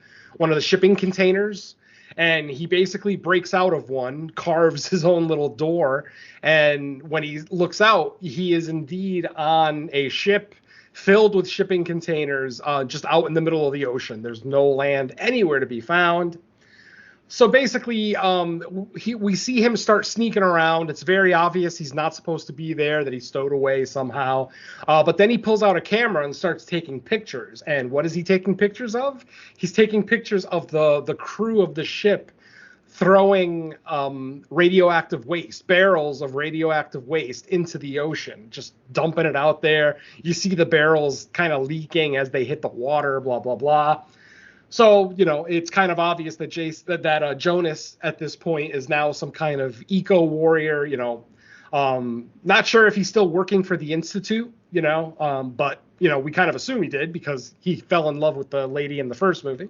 shipping containers, and he basically breaks out of one, carves his own little door, and when he looks out, he is indeed on a ship filled with shipping containers, just out in the middle of the ocean. There's no land anywhere to be found. So basically, we see him start sneaking around. It's very obvious he's not supposed to be there, that he's stowed away somehow. But then he pulls out a camera and starts taking pictures. And what is he taking pictures of? He's taking pictures of the crew of the ship throwing radioactive waste, barrels of radioactive waste into the ocean, just dumping it out there. You see the barrels kind of leaking as they hit the water, blah, blah, blah. So, it's kind of obvious that Jonas at this point is now some kind of eco-warrior, not sure if he's still working for the Institute, but, we kind of assume he did because he fell in love with the lady in the first movie.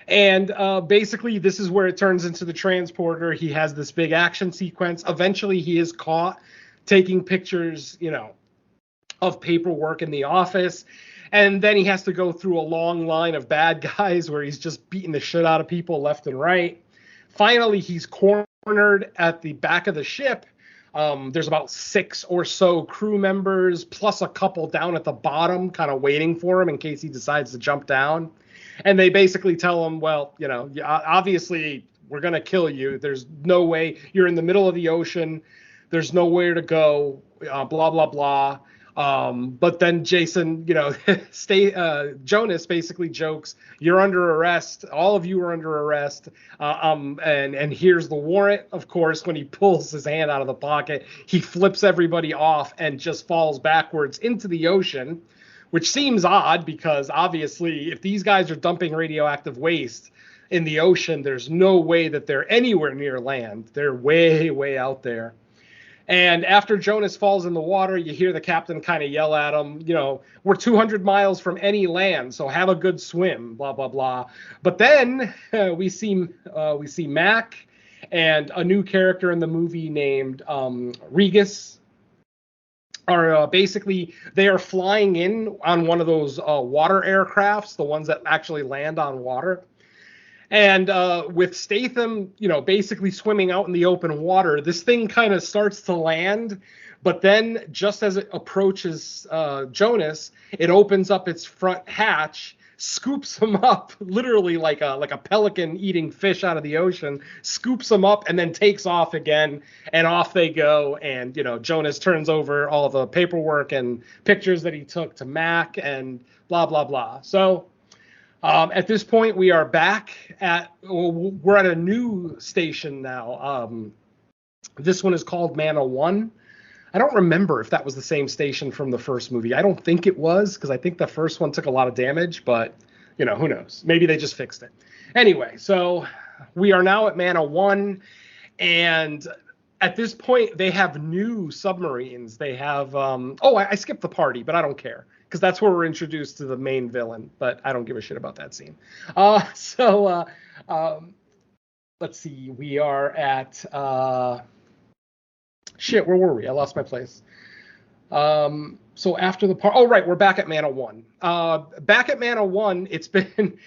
And basically, this is where it turns into the transporter. He has this big action sequence. Eventually, he is caught taking pictures, of paperwork in the office. And then he has to go through a long line of bad guys where he's just beating the shit out of people left and right. Finally, he's cornered at the back of the ship. There's about 6 or so crew members, plus a couple down at the bottom, kind of waiting for him in case he decides to jump down. And they basically tell him, well, obviously we're going to kill you. There's no way. You're in the middle of the ocean. There's nowhere to go, blah, blah, blah. But then Jason, Jonas basically jokes, you're under arrest. All of you are under arrest. And here's the warrant. Of course, when he pulls his hand out of the pocket, he flips everybody off and just falls backwards into the ocean, which seems odd because obviously if these guys are dumping radioactive waste in the ocean, there's no way that they're anywhere near land. They're way, way out there. And after Jonas falls in the water, you hear the captain kind of yell at him, we're 200 miles from any land, so have a good swim, blah, blah, blah. But then we see Mac and a new character in the movie named Regis. Basically, they are flying in on one of those water aircrafts, the ones that actually land on water. And with Statham, basically swimming out in the open water, this thing kind of starts to land. But then just as it approaches Jonas, it opens up its front hatch, scoops him up, literally like a pelican eating fish out of the ocean, scoops him up and then takes off again. And off they go. And, Jonas turns over all the paperwork and pictures that he took to Mac and blah, blah, blah. So at this point, we are back we're at a new station now. This one is called Mana 1. I don't remember if that was the same station from the first movie. I don't think it was, because I think the first one took a lot of damage, but, who knows? Maybe they just fixed it. Anyway, so we are now at Mana 1, and at this point, they have new submarines. They have, I skipped the party, but I don't care, because that's where we're introduced to the main villain, but I don't give a shit about that scene. Let's see, we are at, where were we? I lost my place. So after the part, we're back at Mana 1. Back at Mana 1, it's been,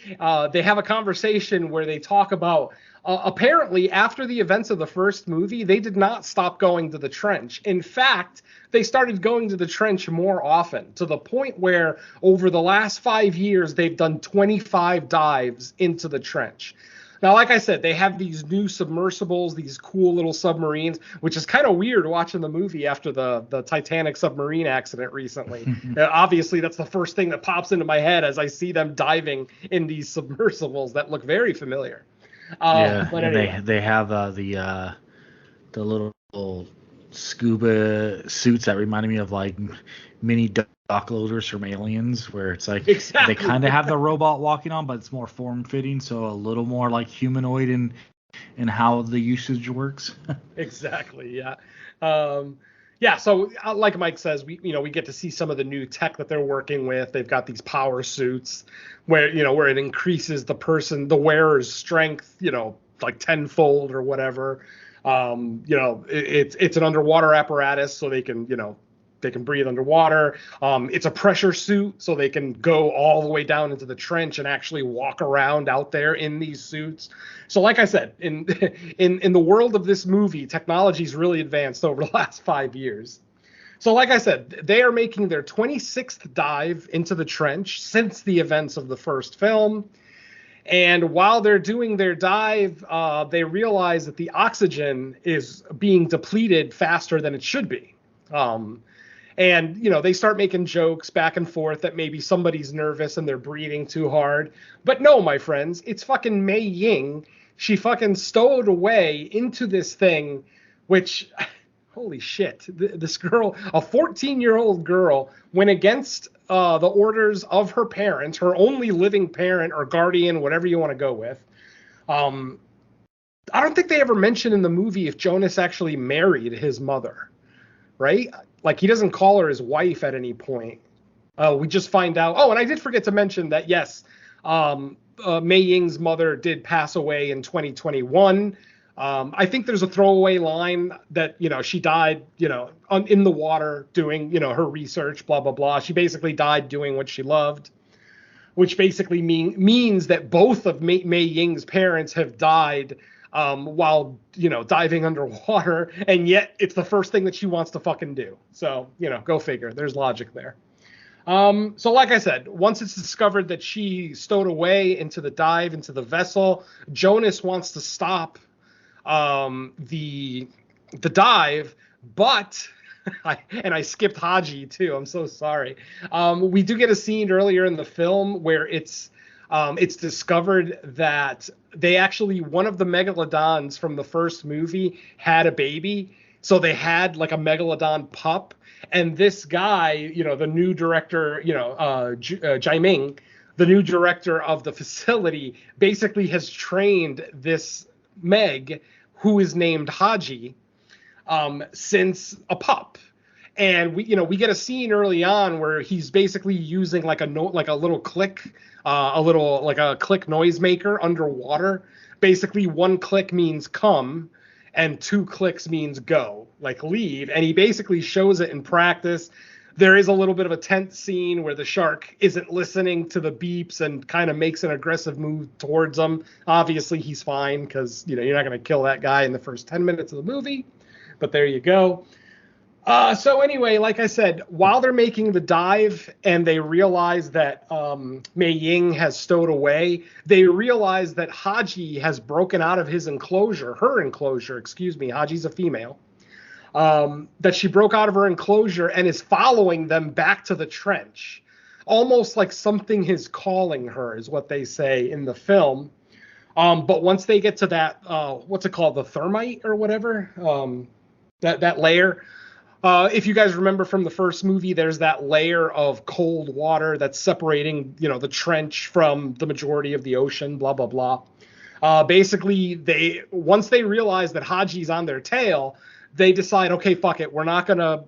they have a conversation where they talk about, apparently after the events of the first movie, they did not stop going to the trench. In fact, they started going to the trench more often, to the point where over the last 5 years, they've done 25 dives into the trench. Now, like I said, they have these new submersibles, these cool little submarines, which is kind of weird watching the movie after the Titanic submarine accident recently. Obviously, that's the first thing that pops into my head as I see them diving in these submersibles that look very familiar. But anyway. they have the little scuba suits that reminded me of like mini dock loaders from Aliens, where it's like They kind of have the robot walking on, but it's more form fitting, so a little more like humanoid in how the usage works. Exactly. Yeah. So like Mike says, we get to see some of the new tech that they're working with. They've got these power suits where it increases the wearer's strength, like tenfold or whatever. It's an underwater apparatus, so they can breathe underwater. It's a pressure suit, so they can go all the way down into the trench and actually walk around out there in these suits. So like I said, in the world of this movie, technology's really advanced over the last 5 years. So like I said, they are making their 26th dive into the trench since the events of the first film. And while they're doing their dive, they realize that the oxygen is being depleted faster than it should be. And, they start making jokes back and forth that maybe somebody's nervous and they're breathing too hard. But no, my friends, it's fucking Mei Ying. She fucking stowed away into this thing, which, holy shit, this girl, a 14-year-old girl, went against the orders of her parents, her only living parent or guardian, whatever you want to go with. I don't think they ever mention in the movie if Jonas actually married his mother, right? Like, he doesn't call her his wife at any point. We just find out. Oh, and I did forget to mention that, yes, Mei Ying's mother did pass away in 2021. I think there's a throwaway line that, she died, in the water doing, her research, blah, blah, blah. She basically died doing what she loved, which basically means that both of Mei Ying's parents have died while, diving underwater, and yet it's the first thing that she wants to fucking do. So, go figure. There's logic there. So like I said, once it's discovered that she stowed away into the vessel, Jonas wants to stop the dive, but I skipped Haji too. I'm so sorry. We do get a scene earlier in the film where it's discovered that one of the megalodons from the first movie had a baby. So they had like a megalodon pup. And this guy, the new director, Jaiming, the new director of the facility, basically has trained this MEG, who is named Haji, since a pup. And we get a scene early on where he's basically using like a little click, like a click noisemaker underwater. Basically, 1 click means come, and 2 clicks means go, like leave. And he basically shows it in practice. There is a little bit of a tense scene where the shark isn't listening to the beeps and kind of makes an aggressive move towards him. Obviously, he's fine because, you're not going to kill that guy in the first 10 minutes of the movie. But there you go. So anyway, like I said, while they're making the dive and they realize that Mei Ying has stowed away, they realize that Haji has broken out of her enclosure, Haji's a female, that she broke out of her enclosure and is following them back to the trench. Almost like something is calling her, is what they say in the film. But once they get to that, what's it called, the thermite or whatever, that layer, If you guys remember from the first movie, there's that layer of cold water that's separating, the trench from the majority of the ocean, blah, blah, blah. Basically, once they realize that Haji's on their tail, they decide, okay, fuck it. We're not going to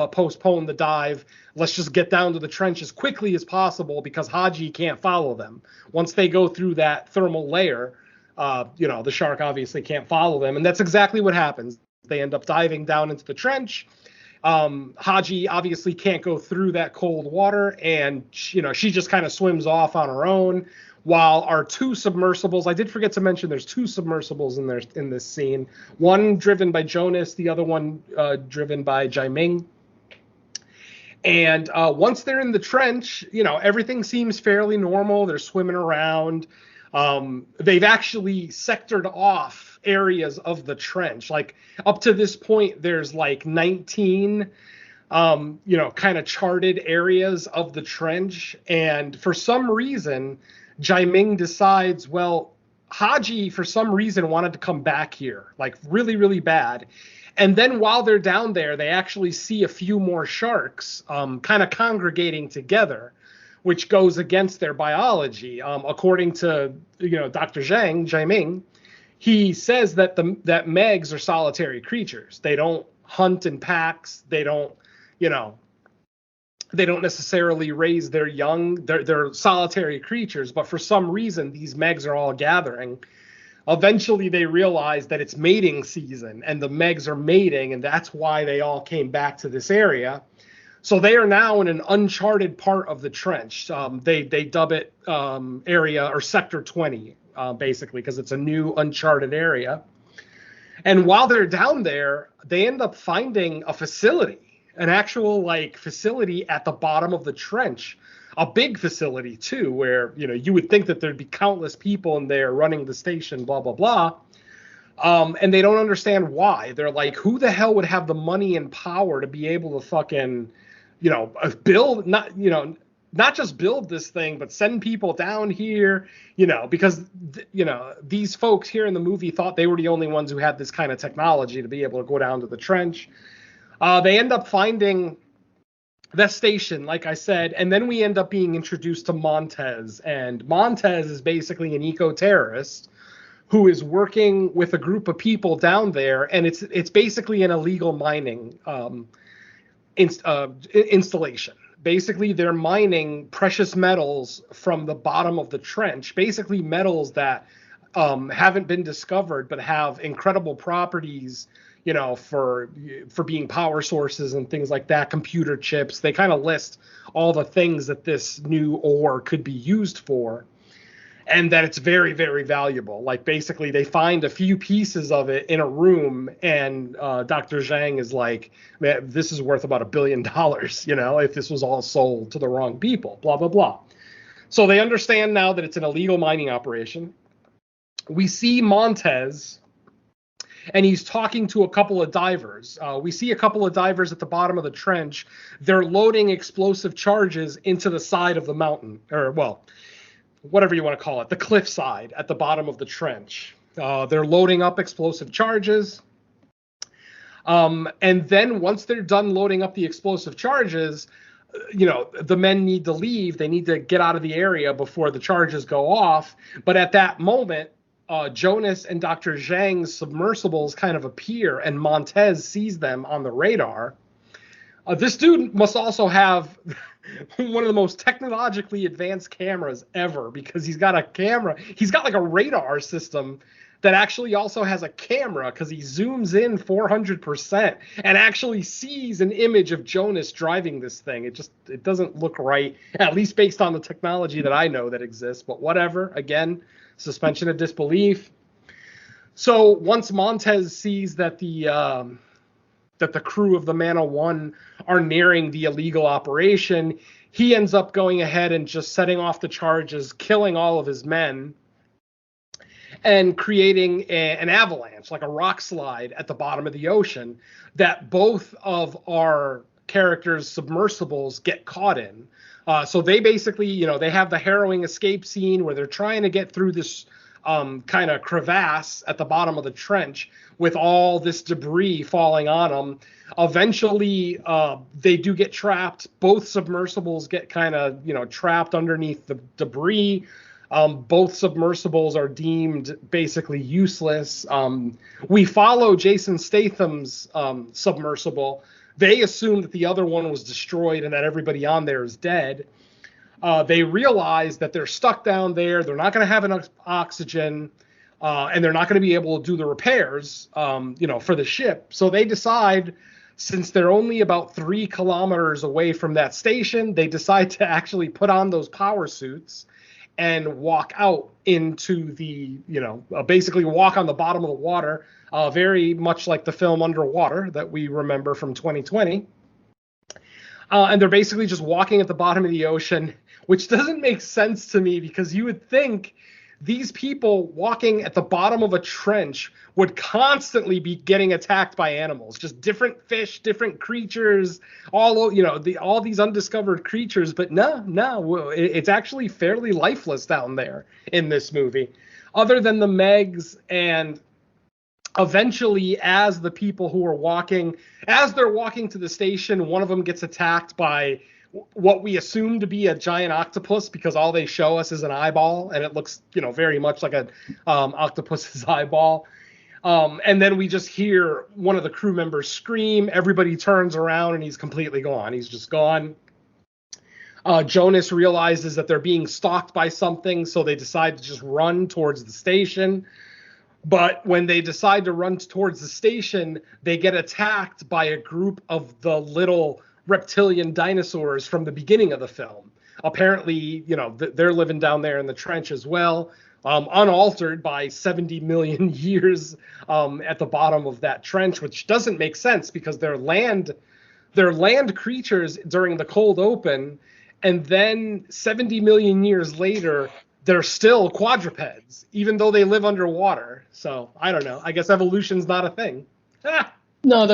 postpone the dive. Let's just get down to the trench as quickly as possible because Haji can't follow them. Once they go through that thermal layer, the shark obviously can't follow them. And that's exactly what happens. They end up diving down into the trench. Haji obviously can't go through that cold water, and she just kind of swims off on her own, while our two submersibles, I did forget to mention there's two submersibles in this scene, one driven by Jonas, the other one driven by Jaiming. And once they're in the trench, everything seems fairly normal. They're swimming around. They've actually sectored off areas of the trench. Like up to this point, there's like 19, kind of charted areas of the trench. And for some reason, Jaiming decides, well, Haji, for some reason, wanted to come back here, like really, really bad. And then while they're down there, they actually see a few more sharks kind of congregating together, which goes against their biology. According to Dr. Jaiming, he says that that MEGs are solitary creatures. They don't hunt in packs. They don't necessarily raise their young. They're solitary creatures. But for some reason, these MEGs are all gathering. Eventually, they realize that it's mating season, and the MEGs are mating, and that's why they all came back to this area. So they are now in an uncharted part of the trench. They dub it area or sector 20, basically, because it's a new uncharted area. And while they're down there, they end up finding a facility, an actual facility at the bottom of the trench, a big facility too, where you would think that there'd be countless people in there running the station, blah blah blah. And they don't understand why. They're like, who the hell would have the money and power to be able to fucking build, not just build this thing, but send people down here, because, these folks here in the movie thought they were the only ones who had this kind of technology to be able to go down to the trench. They end up finding that station, like I said, and then we end up being introduced to Montez. And Montez is basically an eco-terrorist who is working with a group of people down there, and it's basically an illegal mining installation. Basically, they're mining precious metals from the bottom of the trench, basically metals that haven't been discovered but have incredible properties, for being power sources and things like that, computer chips. They kind of list all the things that this new ore could be used for, and that it's very, very valuable. Like, basically, they find a few pieces of it in a room, and Dr. Zhang is like, man, this is worth about $1 billion, if this was all sold to the wrong people, blah, blah, blah. So they understand now that it's an illegal mining operation. We see Montez, and he's talking to a couple of divers. We see a couple of divers at the bottom of the trench. They're loading explosive charges into the side of the mountain, or, well, whatever you want to call it, the cliffside at the bottom of the trench. They're loading up explosive charges. And then once they're done loading up the explosive charges, the men need to leave. They need to get out of the area before the charges go off. But at that moment, Jonas and Dr. Zhang's submersibles kind of appear, and Montez sees them on the radar. This dude must also have one of the most technologically advanced cameras ever, because he's got a camera. He's got like a radar system that actually also has a camera, because he zooms in 400% and actually sees an image of Jonas driving this thing. It doesn't look right, at least based on the technology that I know that exists, but whatever. Again, suspension of disbelief. So once Montez sees that the crew of the Mana One are nearing the illegal operation, he ends up going ahead and just setting off the charges, killing all of his men, and creating an avalanche, like a rock slide at the bottom of the ocean, that both of our characters' submersibles get caught in. So they basically, they have the harrowing escape scene where they're trying to get through this kind of crevasse at the bottom of the trench with all this debris falling on them. Eventually, they do get trapped. Both submersibles get kind of, trapped underneath the debris. Both submersibles are deemed basically useless. We follow Jason Statham's submersible. They assume that the other one was destroyed and that everybody on there is dead. They realize that they're stuck down there. They're not going to have enough oxygen, and they're not going to be able to do the repairs, for the ship. So they decide, since they're only about 3 kilometers away from that station, they decide to actually put on those power suits and walk out into the, basically walk on the bottom of the water, very much like the film Underwater that we remember from 2020. And they're basically just walking at the bottom of the ocean, which doesn't make sense to me, because you would think these people walking at the bottom of a trench would constantly be getting attacked by animals, just different fish, different creatures, all these undiscovered creatures. But no, it's actually fairly lifeless down there in this movie, other than the Megs. And eventually, as the people who are walking, as they're walking to the station, one of them gets attacked by what we assume to be a giant octopus, because all they show us is an eyeball, and it looks, very much like an octopus's eyeball. And then we just hear one of the crew members scream. Everybody turns around, and he's completely gone. He's just gone. Jonas realizes that they're being stalked by something, so they decide to just run towards the station. But when they decide to run towards the station, they get attacked by a group of the little reptilian dinosaurs from the beginning of the film. Apparently, they're living down there in the trench as well, unaltered by 70 million years at the bottom of that trench, which doesn't make sense because they're land creatures during the cold open, and then 70 million years later, they're still quadrupeds, even though they live underwater. So I don't know. I guess evolution's not a thing. No,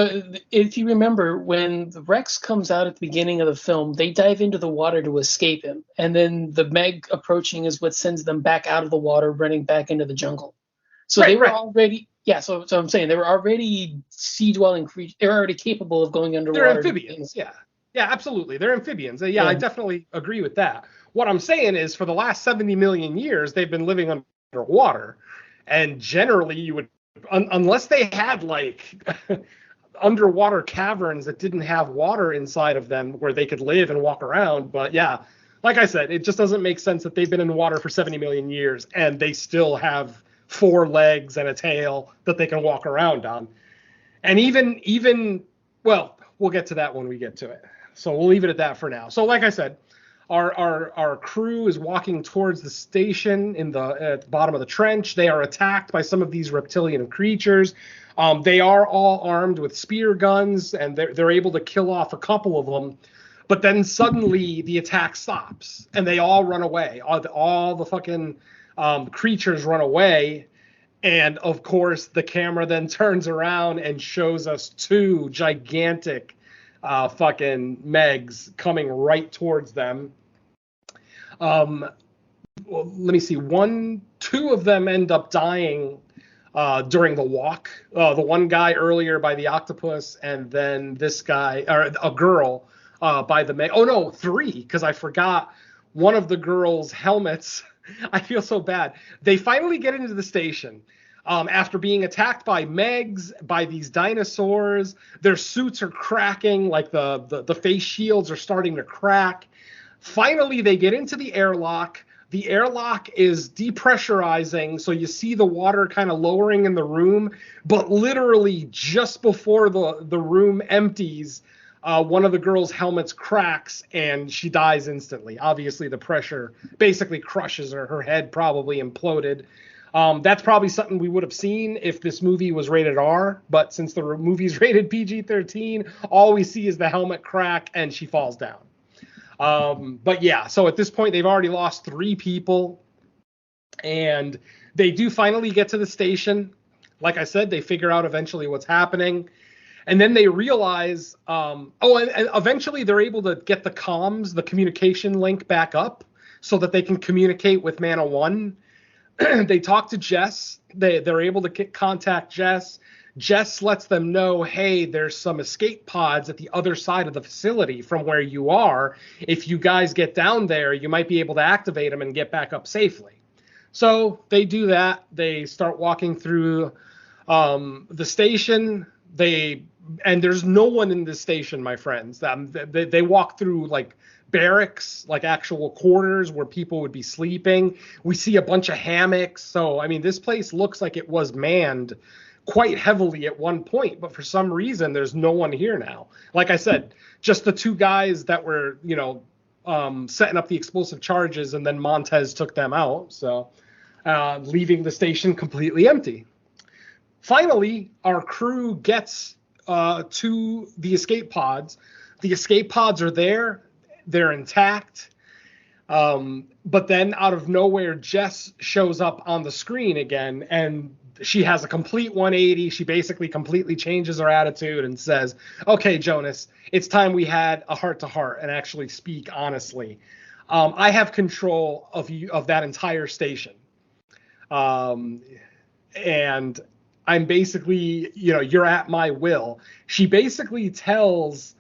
if you remember, when the Rex comes out at the beginning of the film, they dive into the water to escape him. And then the Meg approaching is what sends them back out of the water, running back into the jungle. So they were already, so I'm saying they were already sea-dwelling creatures. They're already capable of going underwater. They're amphibians, yeah. Yeah, absolutely. They're amphibians. Yeah, I definitely agree with that. What I'm saying is, for the last 70 million years, they've been living underwater. And generally, you would, unless they had, underwater caverns that didn't have water inside of them where they could live and walk around. But yeah, like I said, it just doesn't make sense that they've been in water for 70 million years and they still have 4 legs and a tail that they can walk around on. And even well, we'll get to that when we get to it. So we'll leave it at that for now. So like I said, our crew is walking towards the station at the bottom of the trench. They are attacked by some of these reptilian creatures. They are all armed with spear guns, and they're able to kill off a couple of them. But then suddenly the attack stops, and they all run away. All the fucking creatures run away. And, of course, the camera then turns around and shows us 2 gigantic fucking Megs coming right towards them. Well, let me see. 2 of them end up dying during the walk. The one guy earlier by the octopus, and then this guy, or a girl, by the Meg. Oh no, 3, because I forgot one of the girls' helmets. I feel so bad. They finally get into the station after being attacked by Megs, by these dinosaurs. Their suits are cracking, like the face shields are starting to crack. Finally, they get into the airlock. The airlock is depressurizing, so you see the water kind of lowering in the room. But literally just before the room empties, one of the girls' helmets cracks and she dies instantly. Obviously, the pressure basically crushes her. Her head probably imploded. That's probably something we would have seen if this movie was rated R. But since the movie's rated PG-13, all we see is the helmet crack and she falls down. But yeah, so at this point, they've already lost 3 people. And they do finally get to the station. Like I said, they figure out eventually what's happening. And then they realize, and eventually they're able to get the comms, the communication link back up so that they can communicate with Mana 1. They talk to Jess. They're able to contact Jess. Jess lets them know, hey, there's some escape pods at the other side of the facility from where you are. If you guys get down there, you might be able to activate them and get back up safely. So they do that. They start walking through the station. And there's no one in the station, my friends. They walk through like barracks, like actual quarters where people would be sleeping. We see a bunch of hammocks. So, I mean, this place looks like it was manned quite heavily at one point, but for some reason, there's no one here now. Like I said, just the two guys that were, setting up the explosive charges, and then Montez took them out. So, leaving the station completely empty. Finally, our crew gets to the escape pods. The escape pods are there. They're intact. But then out of nowhere, Jess shows up on the screen again, and she has a complete 180. She basically completely changes her attitude and says, okay, Jonas, it's time we had a heart-to-heart and actually speak honestly. I have control of that entire station. And I'm basically, you're at my will. She basically tells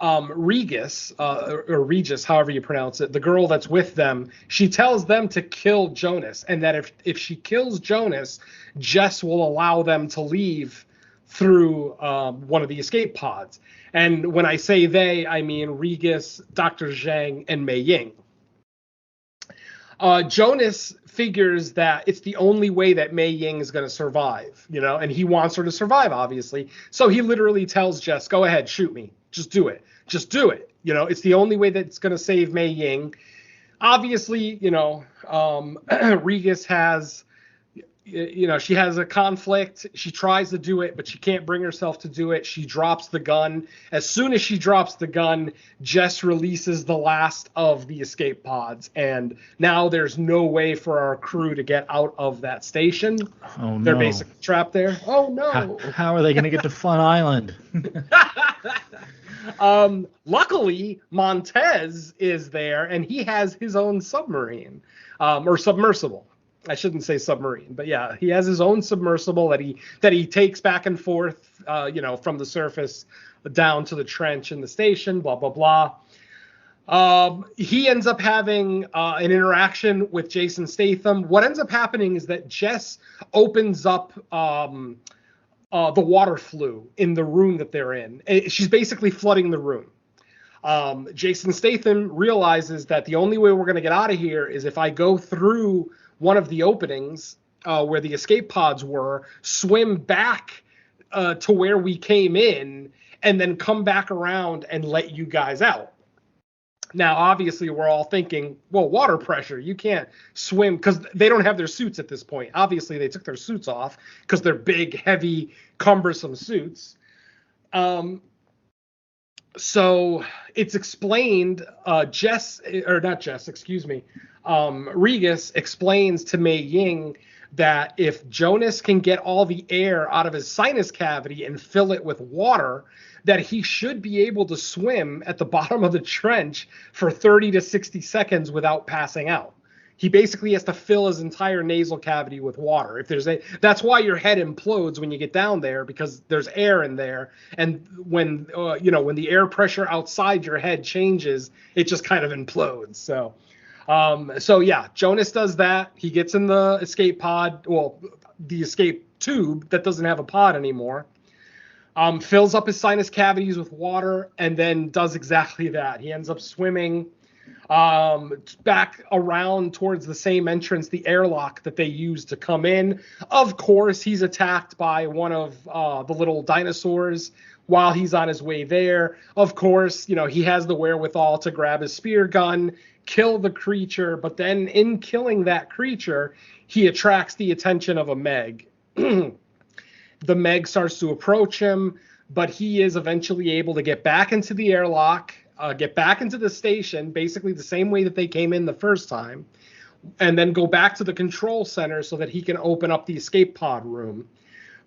Regis, or Regis, however you pronounce it, the girl that's with them, she tells them to kill Jonas, and that if she kills Jonas, Jess will allow them to leave through one of the escape pods. And when I say they, I mean Regis, Dr. Zhang, and Mei Ying. Jonas figures that it's the only way that Mei Ying is going to survive, and he wants her to survive, obviously. So he literally tells Jess, go ahead, shoot me. Just do it. Just do it. It's the only way that's going to save Mei Ying. Obviously, Regis has, she has a conflict. She tries to do it, but she can't bring herself to do it. She drops the gun. As soon as she drops the gun, Jess releases the last of the escape pods. And now there's no way for our crew to get out of that station. Oh, no. They're basically trapped there. Oh, no. How are they going to get to Fun Island? Luckily, Montez is there, and he has his own submarine, or submersible. I shouldn't say submarine, but yeah, he has his own submersible that he takes back and forth, from the surface down to the trench in the station, blah, blah, blah. He ends up having an interaction with Jason Statham. What ends up happening is that Jess opens up the water flue in the room that they're in. She's basically flooding the room. Jason Statham realizes that the only way we're going to get out of here is if I go through one of the openings where the escape pods were, swim back to where we came in, and then come back around and let you guys out. Now, obviously, we're all thinking, well, water pressure. You can't swim because they don't have their suits at this point. Obviously, they took their suits off because they're big, heavy, cumbersome suits. So it's explained, Regis explains to Mei Ying that if Jonas can get all the air out of his sinus cavity and fill it with water, that he should be able to swim at the bottom of the trench for 30 to 60 seconds without passing out. He basically has to fill his entire nasal cavity with water. That's why your head implodes when you get down there, because there's air in there. And when the air pressure outside your head changes, it just kind of implodes. So yeah, Jonas does that. He gets in the escape pod, the escape tube that doesn't have a pod anymore. Fills up his sinus cavities with water, and then does exactly that. He ends up swimming back around towards the same entrance, the airlock that they used to come in. Of course, he's attacked by one of the little dinosaurs while he's on his way there. Of course, he has the wherewithal to grab his spear gun, kill the creature, but then in killing that creature, he attracts the attention of a MEG. The MEG starts to approach him, but he is eventually able to get back into the airlock, get back into the station, basically the same way that they came in the first time, and then go back to the control center so that he can open up the escape pod room.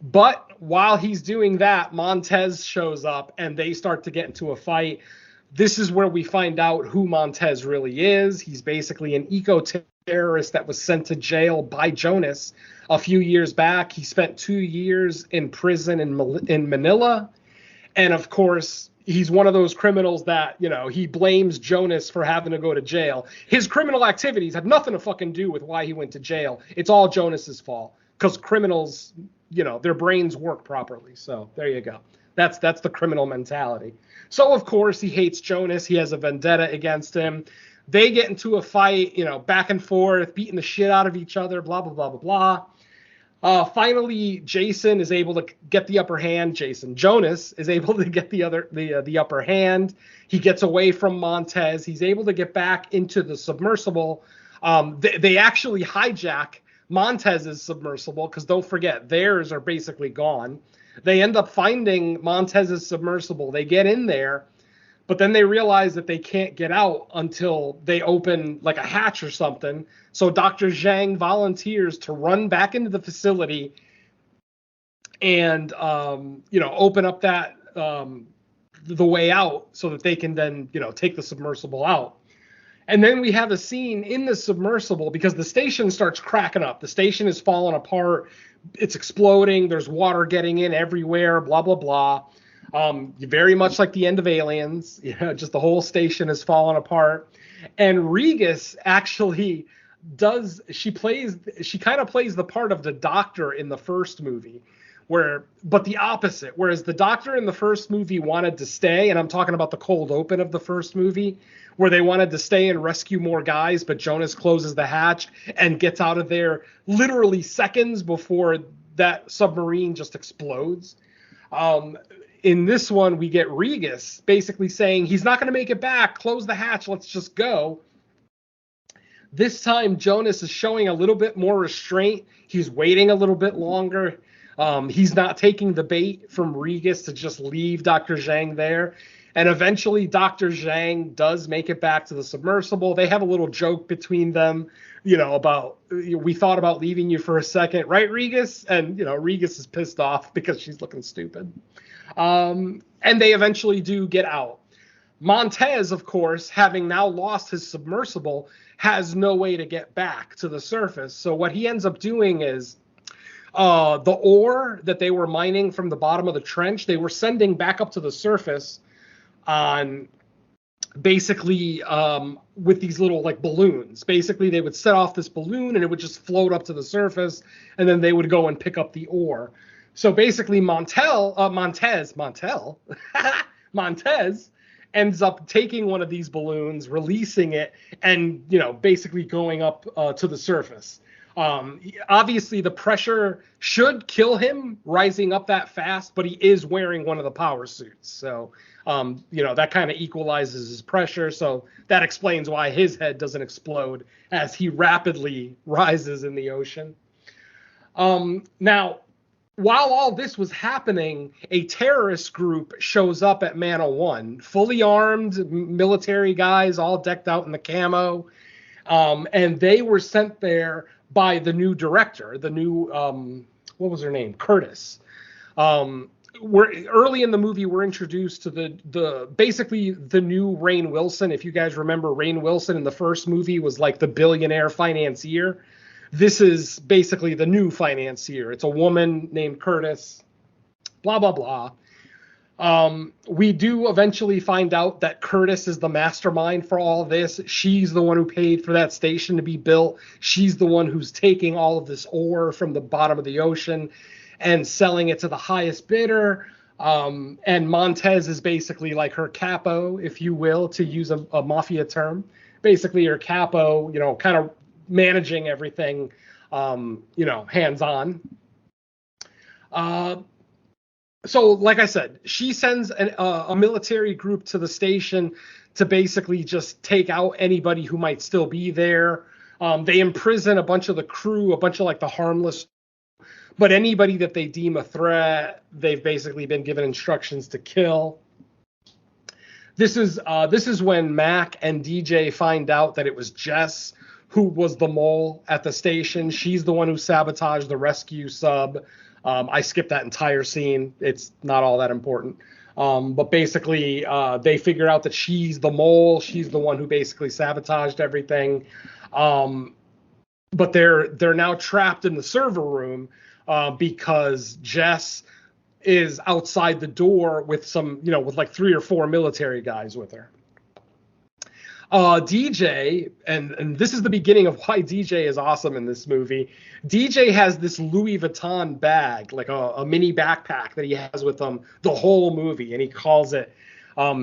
But while he's doing that, Montez shows up, and they start to get into a fight. This is where we find out who Montez really is. He's basically an eco-terrorist terrorist that was sent to jail by Jonas a few years back. He spent 2 years in prison in Manila. And of course, he's one of those criminals that, he blames Jonas for having to go to jail. His criminal activities had nothing to fucking do with why he went to jail. It's all Jonas's fault because criminals, their brains work properly. So there you go. That's the criminal mentality. So, of course, he hates Jonas. He has a vendetta against him. They get into a fight, back and forth, beating the shit out of each other, blah, blah, blah, blah, blah. Finally, Jason is able to get the upper hand. Jonas is able to get the upper hand. He gets away from Montez. He's able to get back into the submersible. They actually hijack Montez's submersible because don't forget, theirs are basically gone. They end up finding Montez's submersible. They get in there, but then they realize that they can't get out until they open like a hatch or something. So Dr. Zhang volunteers to run back into the facility and, open up that the way out so that they can then, take the submersible out. And then we have a scene in the submersible because the station starts cracking up. The station is falling apart. It's exploding. There's water getting in everywhere, blah, blah, blah. Very much like the end of Aliens. Just the whole station is falling apart. And Regis actually she kind of plays the part of the doctor in the first movie, but the opposite. Whereas the doctor in the first movie wanted to stay, and I'm talking about the cold open of the first movie, where they wanted to stay and rescue more guys, but Jonas closes the hatch and gets out of there literally seconds before that submarine just explodes. In this one, we get Regis basically saying he's not going to make it back. Close the hatch. Let's just go. This time, Jonas is showing a little bit more restraint. He's waiting a little bit longer. He's not taking the bait from Regis to just leave Dr. Zhang there. And eventually, Dr. Zhang does make it back to the submersible. They have a little joke between them, about, we thought about leaving you for a second, right, Regis? And, Regis is pissed off because she's looking stupid. And they eventually do get out. Montez, of course, having now lost his submersible, has no way to get back to the surface. So what he ends up doing is the ore that they were mining from the bottom of the trench, they were sending back up to the surface on basically with these little like balloons. Basically, they would set off this balloon and it would just float up to the surface, and then they would go and pick up the ore. So basically, Montez ends up taking one of these balloons, releasing it, and basically going up to the surface. Obviously, the pressure should kill him rising up that fast, but he is wearing one of the power suits. So, that kind of equalizes his pressure. So that explains why his head doesn't explode as he rapidly rises in the ocean. Now, while all this was happening, a terrorist group shows up at Mana 1, fully armed military guys, all decked out in the camo. And they were sent there by the new director, the new, what was her name? Curtis. Early in the movie, we're introduced to basically the new Rainn Wilson. If you guys remember, Rainn Wilson in the first movie was like the billionaire financier. This is basically the new financier. It's a woman named Curtis, blah, blah, blah. We do eventually find out that Curtis is the mastermind for all this. She's the one who paid for that station to be built. She's the one who's taking all of this ore from the bottom of the ocean and selling it to the highest bidder. And Montez is basically like her capo, if you will, to use a mafia term. Basically her capo, kind of managing everything, hands-on. So, like I said, she sends a military group to the station to basically just take out anybody who might still be there. They imprison a bunch of the crew, a bunch of like the harmless, but anybody that they deem a threat, they've basically been given instructions to kill. This is when Mac and DJ find out that it was Jess who was the mole at the station. She's the one who sabotaged the rescue sub. I skipped that entire scene. It's not all that important. But basically, they figure out that she's the mole. She's the one who basically sabotaged everything. but they're now trapped in the server room because Jess is outside the door with with like 3 or 4 military guys with her. DJ, and this is the beginning of why DJ is awesome in this movie. DJ has this Louis Vuitton bag, like a mini backpack that he has with him the whole movie, and he calls it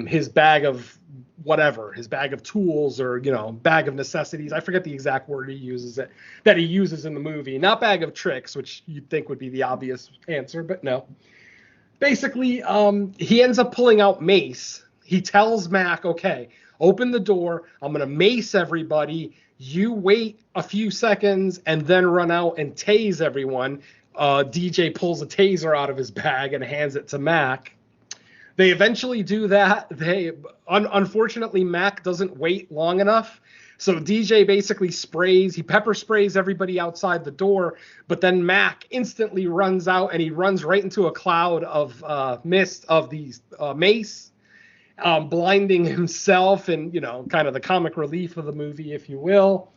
his bag of whatever, his bag of tools, or bag of necessities. I forget the exact word he uses in the movie. Not bag of tricks, which you'd think would be the obvious answer, but no. Basically, he ends up pulling out mace. He tells Mac, okay, open the door. I'm going to mace everybody. You wait a few seconds and then run out and tase everyone. DJ pulls a taser out of his bag and hands it to Mac. They eventually do that. Unfortunately, Mac doesn't wait long enough. So DJ basically pepper sprays everybody outside the door, but then Mac instantly runs out and he runs right into a cloud of mist of these mace, blinding himself and, kind of the comic relief of the movie, if you will.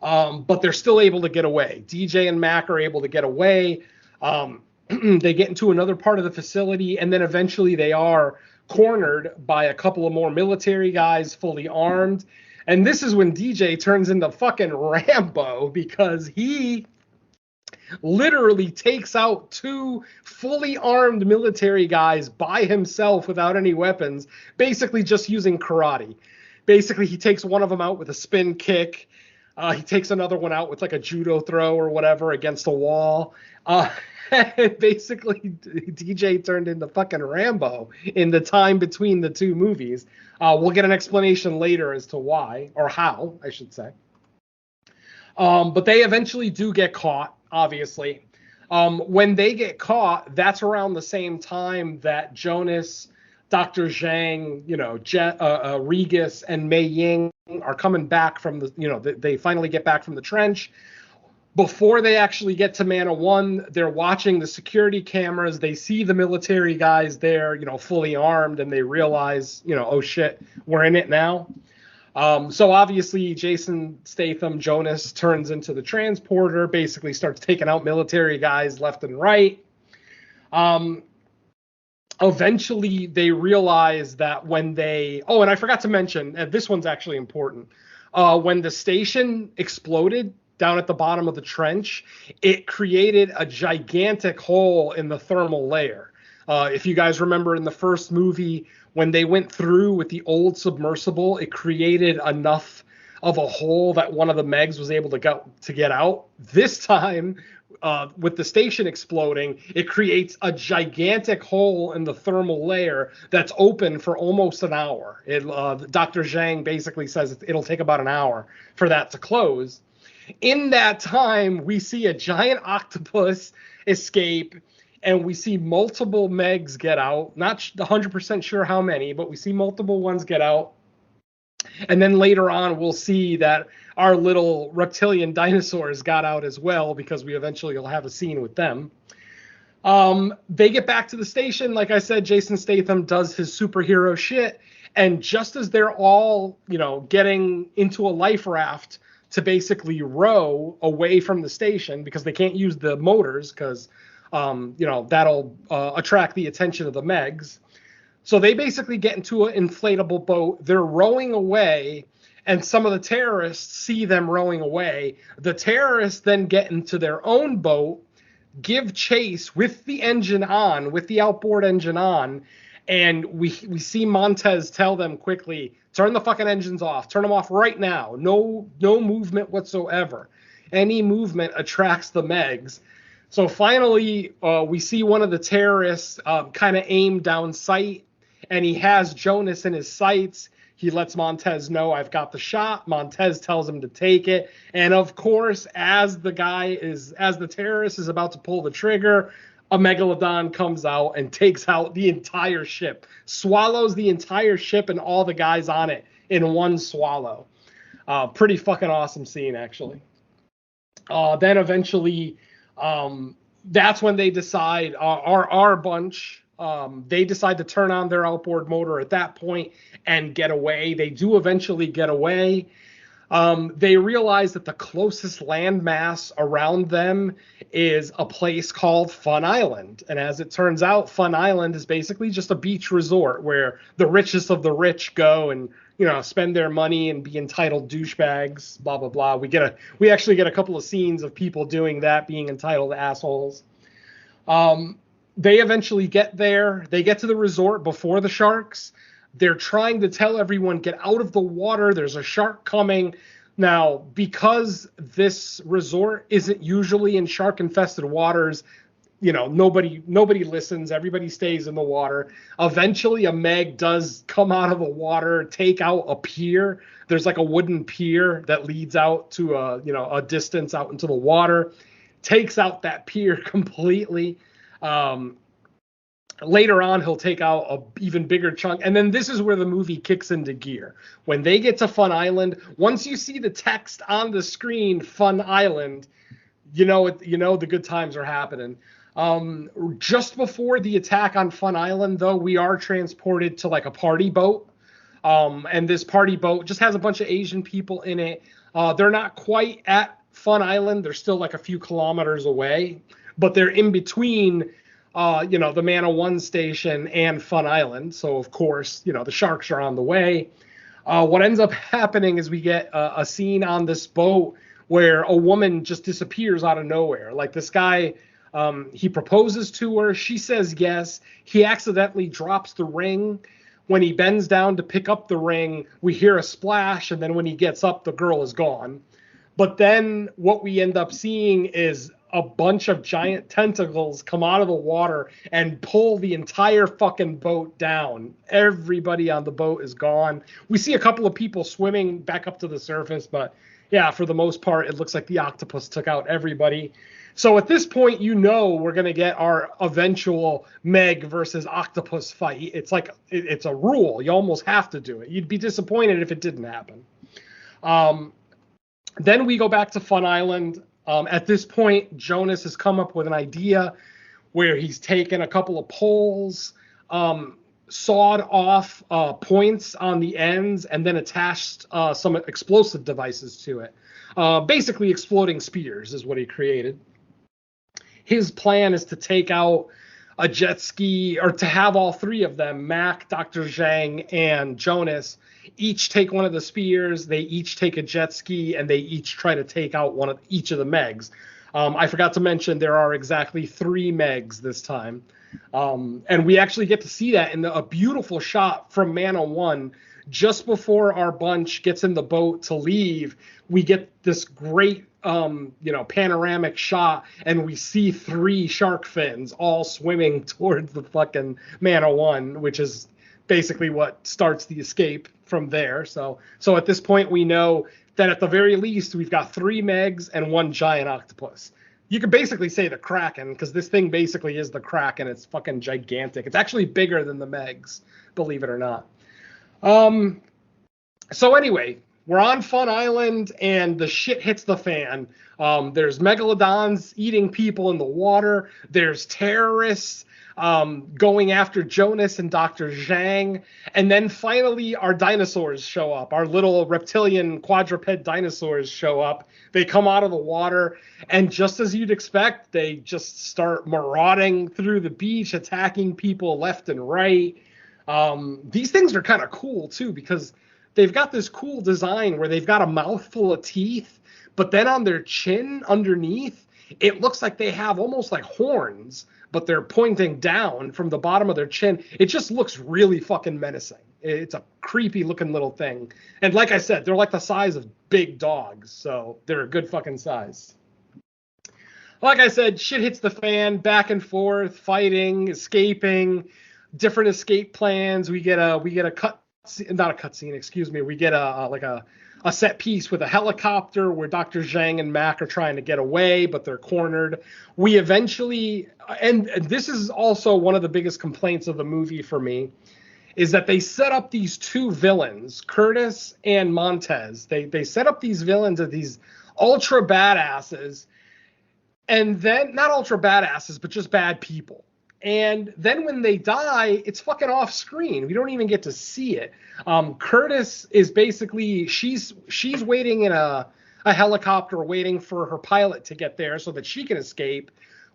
But they're still able to get away. DJ and Mac are able to get away. They get into another part of the facility, and then eventually they are cornered by a couple of more military guys fully armed. And this is when DJ turns into fucking Rambo, because he literally takes out 2 fully armed military guys by himself without any weapons, basically just using karate. Basically, he takes one of them out with a spin kick. He takes another one out with like a judo throw or whatever against a wall. Basically, DJ turned into fucking Rambo in the time between the 2 movies. We'll get an explanation later as to why, or how, I should say. But they eventually do get caught, obviously. When they get caught, that's around the same time that Jonas, Dr. Zhang, Regis, and Mei Ying are coming back from they finally get back from the trench. Before they actually get to Mana 1, they're watching the security cameras. They see the military guys there, fully armed, and they realize, oh shit, we're in it now. So obviously Jason Statham, Jonas, turns into the transporter, basically starts taking out military guys left and right. Eventually they realize that when and I forgot to mention, this one's actually important. When the station exploded down at the bottom of the trench, it created a gigantic hole in the thermal layer. If you guys remember in the first movie, when they went through with the old submersible, it created enough of a hole that one of the MEGs was able to get out. This time, with the station exploding, it creates a gigantic hole in the thermal layer that's open for almost an hour. Dr. Zhang basically says it'll take about an hour for that to close. In that time, we see a giant octopus escape, and we see multiple MEGs get out. Not 100% sure how many, but we see multiple ones get out. And then later on, we'll see that our little reptilian dinosaurs got out as well, because we eventually will have a scene with them. They get back to the station. Like I said, Jason Statham does his superhero shit. And just as they're all, getting into a life raft to basically row away from the station, because they can't use the motors because, that'll attract the attention of the MEGs. So they basically get into an inflatable boat. They're rowing away, and some of the terrorists see them rowing away. The terrorists then get into their own boat, give chase with the engine on, with the outboard engine on, and we see Montez tell them quickly, turn the fucking engines off. Turn them off right now. No movement whatsoever. Any movement attracts the MEGs. So finally, we see one of the terrorists kind of aim down sight, and he has Jonas in his sights. He lets Montez know, I've got the shot. Montez tells him to take it. And of course, as the terrorist is about to pull the trigger, a megalodon comes out and takes out the entire ship, swallows the entire ship and all the guys on it in one swallow. Pretty fucking awesome scene, actually. Then eventually, that's when they decide, our bunch, they decide to turn on their outboard motor at that point and get away. They do eventually get away. They realize that the closest landmass around them is a place called Fun Island. And as it turns out, Fun Island is basically just a beach resort where the richest of the rich go and, spend their money and be entitled douchebags, blah, blah, blah. We actually get a couple of scenes of people doing that, being entitled assholes. They eventually get there. They get to the resort before the sharks. They're trying to tell everyone, get out of the water. There's a shark coming. Now, because this resort isn't usually in shark-infested waters, nobody listens. Everybody stays in the water. Eventually, a MEG does come out of the water, take out a pier. There's like a wooden pier that leads out to a distance out into the water. Takes out that pier completely. Later on, he'll take out an even bigger chunk. And then this is where the movie kicks into gear. When they get to Fun Island, once you see the text on the screen, Fun Island, the good times are happening. Just before the attack on Fun Island, though, we are transported to like a party boat. And this party boat just has a bunch of Asian people in it. They're not quite at Fun Island. They're still like a few kilometers away. But they're in between the Mana 1 station and Fun Island. So, of course, the sharks are on the way. What ends up happening is we get a scene on this boat where a woman just disappears out of nowhere. Like this guy, he proposes to her. She says yes. He accidentally drops the ring. When he bends down to pick up the ring, we hear a splash. And then when he gets up, the girl is gone. But then what we end up seeing is a bunch of giant tentacles come out of the water and pull the entire fucking boat down. Everybody on the boat is gone. We see a couple of people swimming back up to the surface, but yeah, for the most part, it looks like the octopus took out everybody. So at this point, we're going to get our eventual MEG versus octopus fight. It's like, it's a rule. You almost have to do it. You'd be disappointed if it didn't happen. Then we go back to Fun Island. At this point, Jonas has come up with an idea where he's taken a couple of poles, sawed off points on the ends, and then attached some explosive devices to it. Basically, exploding spears is what he created. His plan is to take out a jet ski, or to have all three of them, Mac, Dr. Zhang, and Jonas, each take one of the spears. They each take a jet ski, and they each try to take out each of the MEGs. I forgot to mention there are exactly 3 MEGs this time. And we actually get to see that in a beautiful shot from Mana 1. Just before our bunch gets in the boat to leave, we get this great panoramic shot, and we see 3 shark fins all swimming towards the fucking Mana 1, which is basically what starts the escape from there. So at this point, we know that at the very least, we've got 3 MEGs and 1 giant octopus. You could basically say the Kraken, because this thing basically is the Kraken. It's fucking gigantic. It's actually bigger than the MEGs, believe it or not. So anyway, we're on Fun Island, and the shit hits the fan. There's megalodons eating people in the water. There's terrorists going after Jonas and Dr. Zhang. And then finally our dinosaurs show up. Our little reptilian quadruped dinosaurs show up. They come out of the water, and just as you'd expect, they just start marauding through the beach, attacking people left and right. These things are kind of cool too, because they've got this cool design where they've got a mouthful of teeth, but then on their chin underneath, it looks like they have almost like horns, but they're pointing down from the bottom of their chin. It just looks really fucking menacing. It's a creepy looking little thing. And like I said, they're like the size of big dogs, so they're a good fucking size. Like I said, shit hits the fan, back and forth, fighting, escaping, different escape plans. We get a cutscene, excuse me. We get a set piece with a helicopter where Dr. Zhang and Mac are trying to get away, but they're cornered. We eventually, and this is also one of the biggest complaints of the movie for me, is that they set up these 2 villains, Curtis and Montez. They set up these villains as these ultra badasses, and then, not ultra badasses, but just bad people. And then when they die, it's fucking off screen. We don't even get to see it. Curtis is basically, she's waiting in a helicopter waiting for her pilot to get there so that she can escape.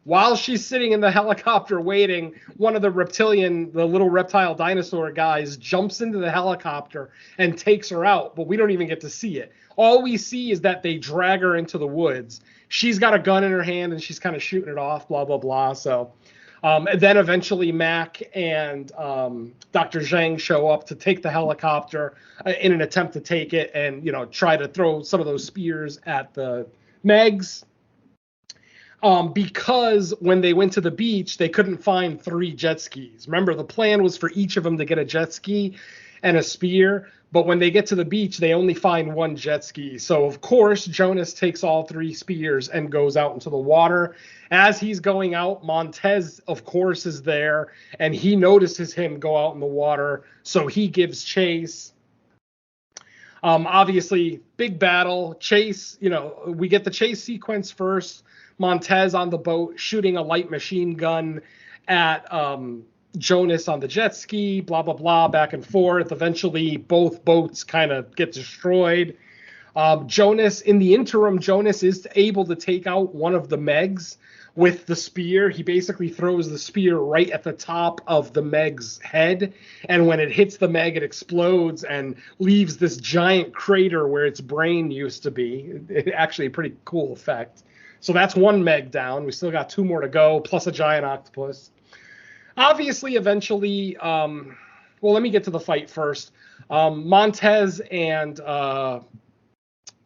While she's sitting in the helicopter waiting, one of the little reptile dinosaur guys jumps into the helicopter and takes her out, but we don't even get to see it. All we see is that they drag her into the woods. She's got a gun in her hand and she's kind of shooting it off, blah, blah, blah. So and then eventually Mac and Dr. Zhang show up to take the helicopter in an attempt to take it and, try to throw some of those spears at the MEGs. Because when they went to the beach, they couldn't find 3 jet skis. Remember, the plan was for each of them to get a jet ski and a spear. But when they get to the beach, they only find 1 jet ski. So, of course, Jonas takes all 3 spears and goes out into the water. As he's going out, Montez, of course, is there. And he notices him go out in the water. So he gives chase. Obviously, big battle. Chase, we get the chase sequence first. Montez on the boat shooting a light machine gun at Jonas on the jet ski, blah, blah, blah, back and forth. Eventually, both boats kind of get destroyed. Jonas, in the interim, Jonas is able to take out one of the MEGs with the spear. He basically throws the spear right at the top of the MEG's head. And when it hits the MEG, it explodes and leaves this giant crater where its brain used to be. Actually, a pretty cool effect. So that's 1 MEG down. We still got 2 more to go, plus a giant octopus. Obviously, eventually, let me get to the fight first. Montez and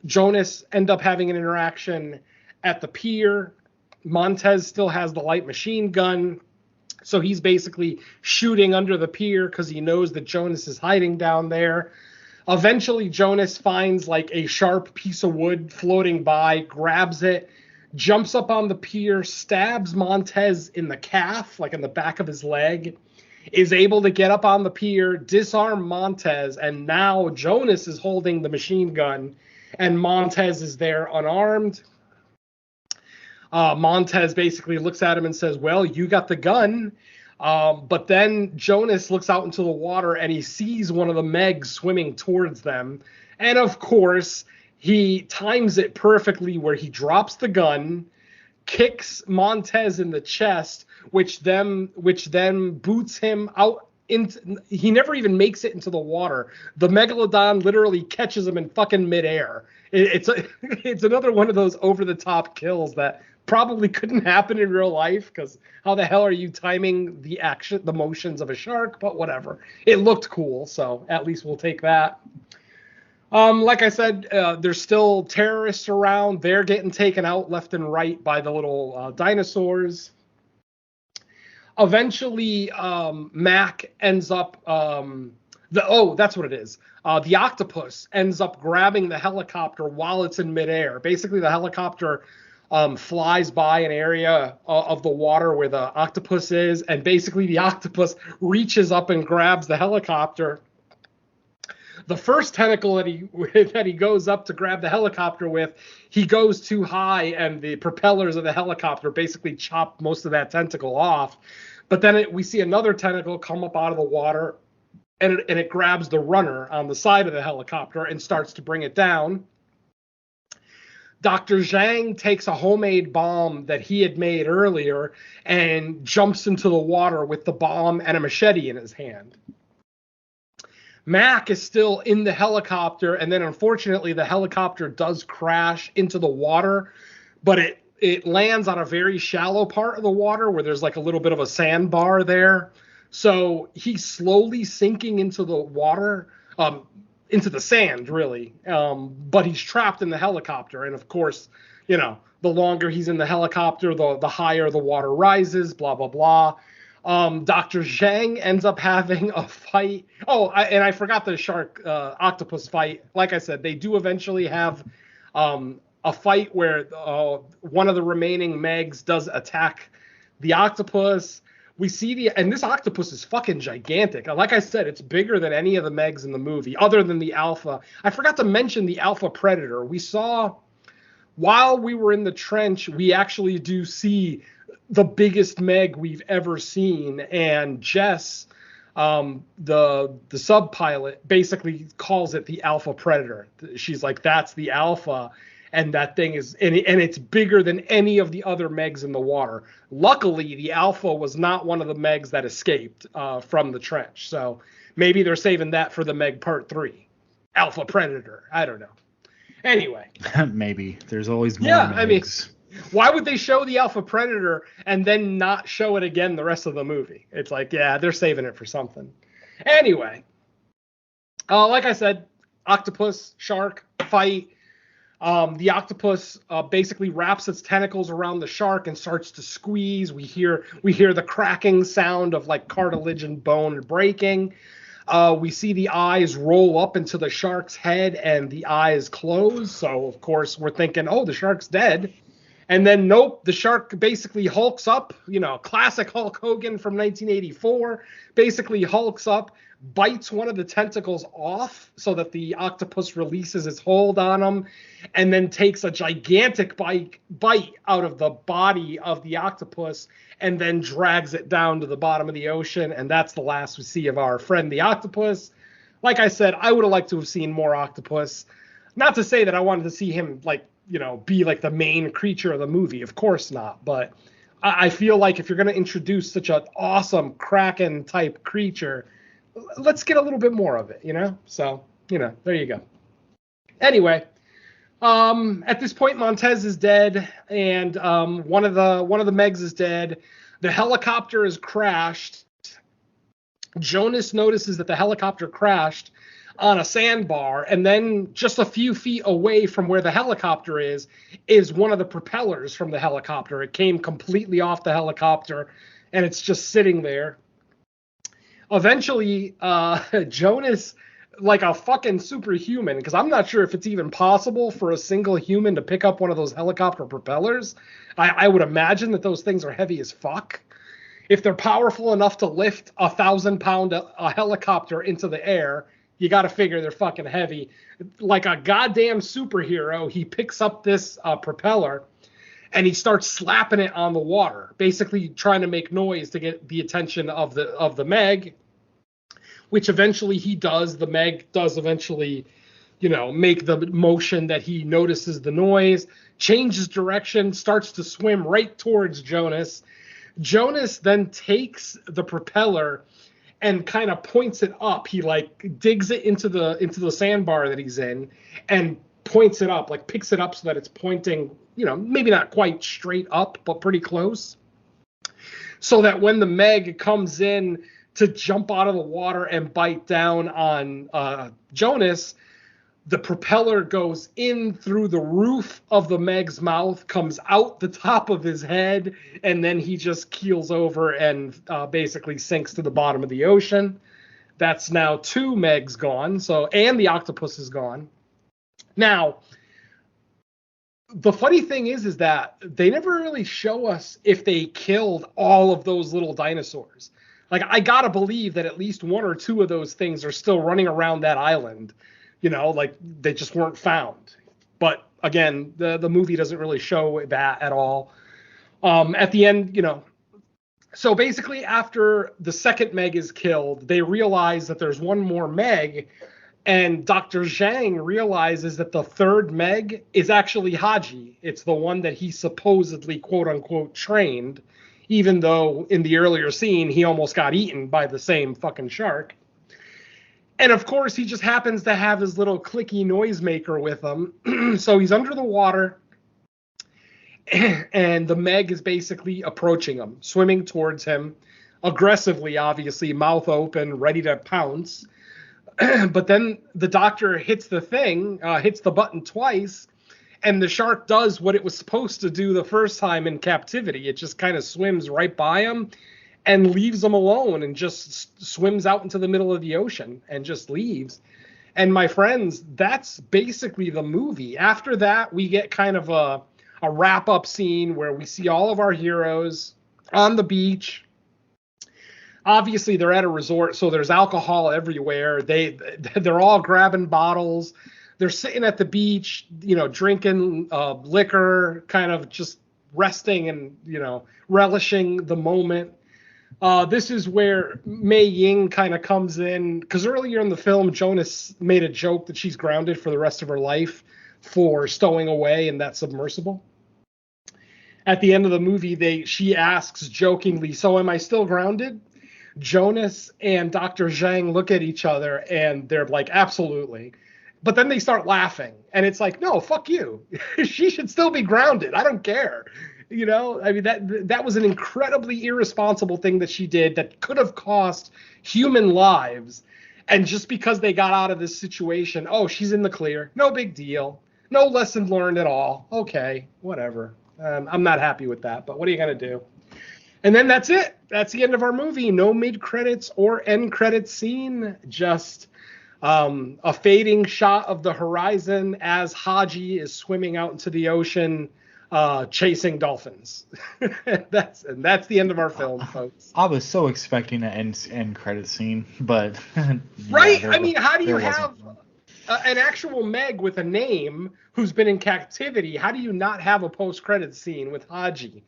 Jonas end up having an interaction at the pier. Montez still has the light machine gun, so he's basically shooting under the pier because he knows that Jonas is hiding down there. Eventually, Jonas finds like a sharp piece of wood floating by, grabs it, jumps up on the pier, stabs Montez in the calf, like in the back of his leg, is able to get up on the pier, disarm Montez, and now Jonas is holding the machine gun, and Montez is there unarmed. Montez basically looks at him and says, well, you got the gun. But then Jonas looks out into the water, and he sees one of the MEGs swimming towards them. And, of course, he times it perfectly where he drops the gun, kicks Montez in the chest, which then boots him out into. He never even makes it into the water. The megalodon literally catches him in fucking midair. It's another one of those over the top kills that probably couldn't happen in real life, because how the hell are you timing the motions of a shark? But whatever. It looked cool, so at least we'll take that. Like I said, there's still terrorists around. They're getting taken out left and right by the little dinosaurs. Eventually, Mac ends up... that's what it is. The octopus ends up grabbing the helicopter while it's in midair. Basically, the helicopter flies by an area of the water where the octopus is, and basically the octopus reaches up and grabs the helicopter. The first tentacle that he goes up to grab the helicopter with, he goes too high, and the propellers of the helicopter basically chop most of that tentacle off. But then we see another tentacle come up out of the water, and it grabs the runner on the side of the helicopter and starts to bring it down. Dr. Zhang takes a homemade bomb that he had made earlier and jumps into the water with the bomb and a machete in his hand. Mac is still in the helicopter, and then unfortunately the helicopter does crash into the water, but it lands on a very shallow part of the water where there's like a little bit of a sandbar there. So he's slowly sinking into the water, into the sand, really. But he's trapped in the helicopter. And of course, the longer he's in the helicopter, the higher the water rises, blah, blah, blah. Dr. Zhang ends up having a fight. I forgot the octopus fight. Like I said, they do eventually have a fight where one of the remaining MEGs does attack the octopus. We see and this octopus is fucking gigantic. Like I said, it's bigger than any of the MEGs in the movie, other than the alpha. I forgot to mention the alpha predator. We saw, while we were in the trench, we actually do see the biggest Meg we've ever seen. And Jess, the sub pilot, basically calls it the Alpha Predator. She's like, that's the Alpha. And that thing is, and it's bigger than any of the other Megs in the water. Luckily, the Alpha was not one of the Megs that escaped from the trench. So maybe they're saving that for the Meg Part 3. Alpha Predator. I don't know. Anyway. Maybe. There's always more Yeah, Megs. I mean, why would they show the Alpha Predator and then not show it again the rest of the movie? It's like, yeah, they're saving it for something. Anyway. Like I said, octopus, shark, fight. The octopus basically wraps its tentacles around the shark and starts to squeeze. We hear the cracking sound of like cartilage and bone breaking. We see the eyes roll up into the shark's head and the eyes close. So of course we're thinking, oh, the shark's dead. And then nope, the shark basically hulks up. Classic Hulk Hogan from 1984. Basically hulks up, bites one of the tentacles off so that the octopus releases its hold on him, and then takes a gigantic bite out of the body of the octopus and then drags it down to the bottom of the ocean. And that's the last we see of our friend the octopus. Like I said, I would have liked to have seen more octopus. Not to say that I wanted to see him be like the main creature of the movie. Of course not. But I feel like if you're going to introduce such an awesome Kraken type creature, let's get a little bit more of it, So, there you go. Anyway, at this point, Montez is dead, and one of the Megs is dead. The helicopter is crashed. Jonas notices that the helicopter crashed on a sandbar, and then just a few feet away from where the helicopter is one of the propellers from the helicopter. It came completely off the helicopter, and it's just sitting there. Eventually, Jonas, like a fucking superhuman, because I'm not sure if it's even possible for a single human to pick up one of those helicopter propellers. I would imagine that those things are heavy as fuck. If they're powerful enough to lift 1,000-pound a helicopter into the air, you got to figure they're fucking heavy. Like a goddamn superhero, he picks up this propeller and he starts slapping it on the water, basically trying to make noise to get the attention of the Meg, which eventually he does. The Meg does eventually, make the motion that he notices the noise, changes direction, starts to swim right towards Jonas. Jonas then takes the propeller and kind of points it up. He digs it into the sandbar that he's in and points it up, picks it up so that it's pointing, maybe not quite straight up, but pretty close. So that when the Meg comes in to jump out of the water and bite down on Jonas, the propeller goes in through the roof of the Meg's mouth, comes out the top of his head, and then he just keels over and basically sinks to the bottom of the ocean. That's now 2 Megs gone, and the octopus is gone. Now, the funny thing is that they never really show us if they killed all of those little dinosaurs. I gotta believe that at least 1 or 2 of those things are still running around that island. They just weren't found. But again, the movie doesn't really show that at all. At the end, so basically after the second Meg is killed, they realize that there's one more Meg, and Dr. Zhang realizes that the third Meg is actually Haji. It's the one that he supposedly, quote unquote, trained, even though in the earlier scene, he almost got eaten by the same fucking shark. And of course, he just happens to have his little clicky noisemaker with him. So he's under the water, and the Meg is basically approaching him, swimming towards him, aggressively, obviously, mouth open, ready to pounce. But then the doctor hits the button twice, and the shark does what it was supposed to do the first time in captivity. It just kind of swims right by him and leaves him alone and just swims out into the middle of the ocean and just leaves. And my friends, that's basically the movie. After that, we get kind of a wrap-up scene where we see all of our heroes on the beach. Obviously, they're at a resort, so there's alcohol everywhere. They're all grabbing bottles. They're sitting at the beach, drinking liquor, kind of just resting and, relishing the moment. This is where Mei Ying kind of comes in, because earlier in the film, Jonas made a joke that she's grounded for the rest of her life for stowing away in that submersible. At the end of the movie, she asks jokingly, "So am I still grounded?" Jonas and Dr. Zhang look at each other and they're like, "Absolutely." But then they start laughing, and it's like, no, fuck you. She should still be grounded. I don't care. I mean, that was an incredibly irresponsible thing that she did that could have cost human lives. And just because they got out of this situation, oh, she's in the clear. No big deal. No lesson learned at all. Okay, whatever. I'm not happy with that, but what are you going to do? And then that's it. That's the end of our movie. No mid-credits or end-credits scene. Just a fading shot of the horizon as Haji is swimming out into the ocean, chasing dolphins. That's the end of our film, folks. I was so expecting an end credit scene, but right? Yeah, I mean, how do you have an actual Meg with a name who's been in captivity? How do you not have a post-credit scene with Haji?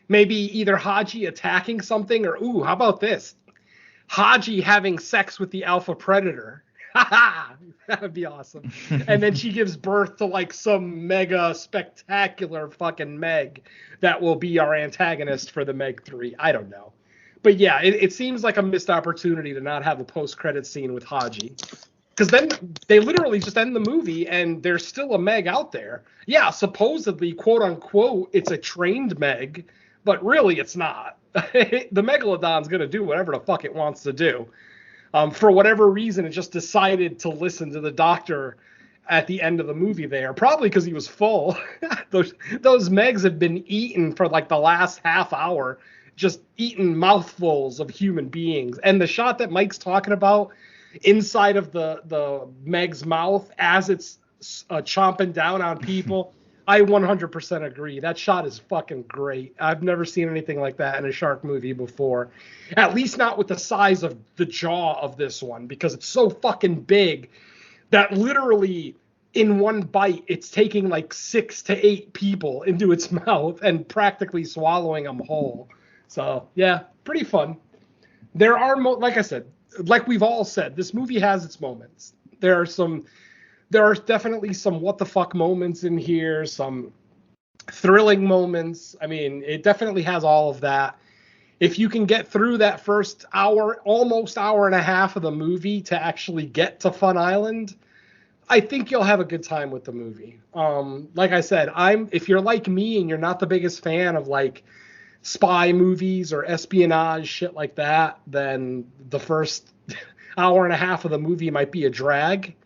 Maybe either Haji attacking something, or ooh, how about this? Haji having sex with the alpha predator. That would be awesome. And then she gives birth to like some mega spectacular fucking Meg that will be our antagonist for the Meg 3. I don't know. But yeah, it seems like a missed opportunity to not have a post-credit scene with Haji. Because then they literally just end the movie and there's still a Meg out there. Yeah, supposedly, quote unquote, it's a trained Meg, but really it's not. The Megalodon's going to do whatever the fuck it wants to do. For whatever reason, it just decided to listen to the doctor at the end of the movie there, probably because he was full. Those Megs have been eaten for like the last half hour, just eating mouthfuls of human beings. And the shot that Mike's talking about inside of the Meg's mouth as it's chomping down on people, I 100% agree. That shot is fucking great. I've never seen anything like that in a shark movie before. At least not with the size of the jaw of this one, because it's so fucking big that literally in one bite, it's taking like 6 to 8 people into its mouth and practically swallowing them whole. So, yeah, pretty fun. There are, like I said, like we've all said, this movie has its moments. There are definitely some what the fuck moments in here, some thrilling moments. I mean, it definitely has all of that. If you can get through that first hour, almost hour and a half of the movie to actually get to Fun Island, I think you'll have a good time with the movie. Like I said, if you're like me and you're not the biggest fan of like spy movies or espionage shit like that, then the first hour and a half of the movie might be a drag.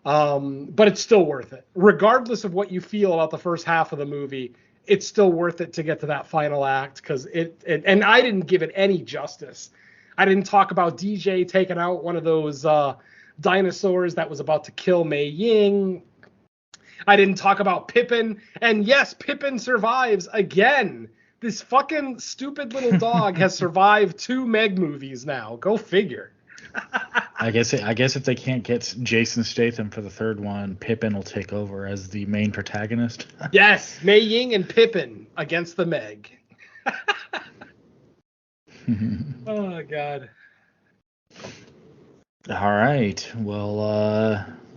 But it's still worth it. Regardless of what you feel about the first half of the movie, it's still worth it to get to that final act, because and I didn't give it any justice. I didn't talk about DJ taking out one of those dinosaurs that was about to kill Mei Ying. I didn't talk about Pippin. And yes, Pippin survives again. This fucking stupid little dog has survived 2 Meg movies now. Go figure. I guess if they can't get Jason Statham for the third one, Pippin will take over as the main protagonist. Yes, Mei Ying and Pippin against the Meg. Oh, God. All right. Well,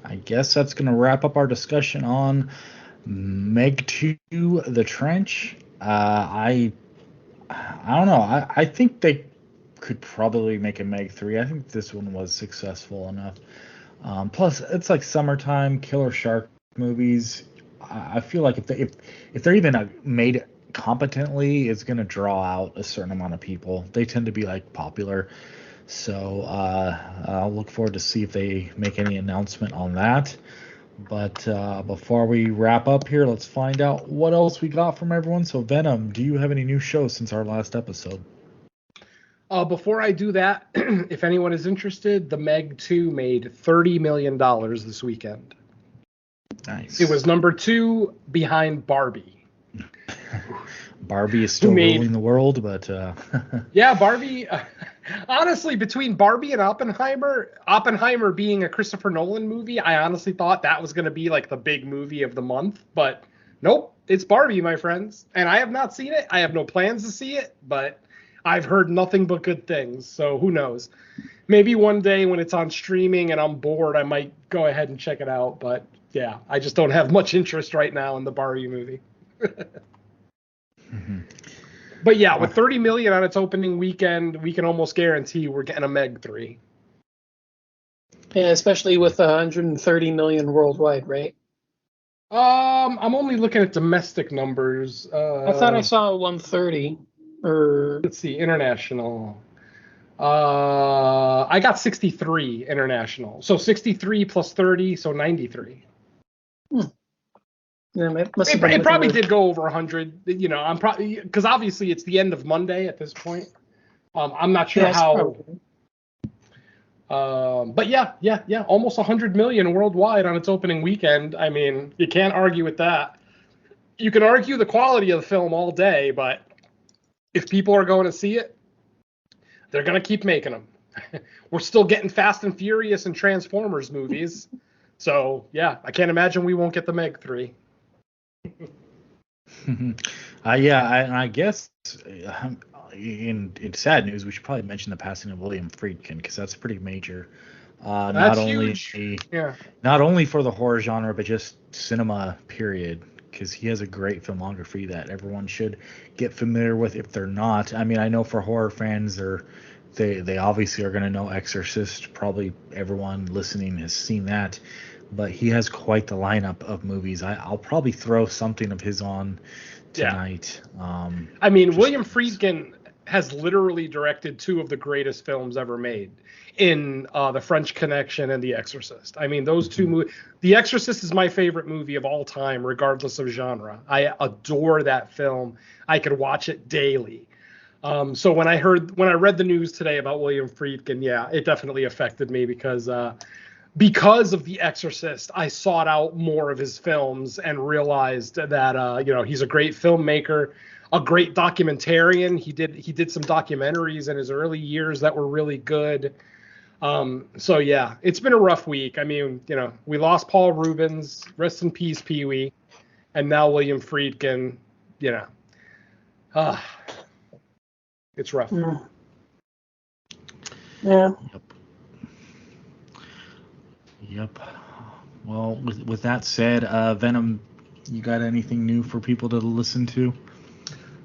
I guess that's going to wrap up our discussion on Meg 2, The Trench. I don't know. I think they could probably make a Meg 3. I think this one was successful enough. Plus, it's like summertime killer shark movies. I feel like if they're even made competently, it's going to draw out a certain amount of people. They tend to be like popular. So I'll look forward to see if they make any announcement on that. But before we wrap up here, let's find out what else we got from everyone. So Venom, do you have any new shows since our last episode? Before I do that, if anyone is interested, the Meg 2 made $30 million this weekend. Nice. It was number 2 behind Barbie. Barbie is still ruling the world, but... Yeah, Barbie... honestly, between Barbie and Oppenheimer being a Christopher Nolan movie, I honestly thought that was going to be like the big movie of the month. But Nope, it's Barbie, my friends. And I have not seen it. I have no plans to see it, but I've heard nothing but good things. So who knows? Maybe one day when it's on streaming and I'm bored, I might go ahead and check it out. But yeah, I just don't have much interest right now in the Barbie movie. Mm-hmm. But yeah, with 30 million on its opening weekend, we can almost guarantee we're getting a Meg 3. Yeah, especially with 130 million worldwide, right? I'm only looking at domestic numbers. I thought I saw 130. Or Let's see, international. I got 63 international. So 63 plus 30, so 93. yeah, It probably did go over 100. You know, I'm probably because obviously it's the end of Monday at this point. I'm not sure how. But yeah, almost 100 million worldwide on its opening weekend. I mean, you can't argue with that. You can argue the quality of the film all day, but if people are going to see it, they're going to keep making them. We're still getting Fast and Furious and Transformers movies. So, yeah, I can't imagine we won't get the Meg 3. I guess in sad news, we should probably mention the passing of William Friedkin, because that's pretty major. That's huge. Not only for the horror genre, but just cinema, period. Because he has a great filmography that everyone should get familiar with if they're not. I mean, I know for horror fans, they obviously are going to know Exorcist. Probably everyone listening has seen that. But he has quite the lineup of movies. I'll probably throw something of his on tonight. I mean, William Friedkin has literally directed two of the greatest films ever made in The French Connection and The Exorcist. I mean, those two movies. The Exorcist is my favorite movie of all time, regardless of genre. I adore that film. I could watch it daily. So when I read the news today about William Friedkin, yeah, it definitely affected me because of The Exorcist, I sought out more of his films and realized that he's a great filmmaker, a great documentarian. He did some documentaries in his early years that were really good. So yeah, it's been a rough week. I mean, we lost Paul Rubens, rest in peace, Pee Wee, and now William Friedkin. It's rough. Yeah. Yep. Well, with that said, Venom, you got anything new for people to listen to?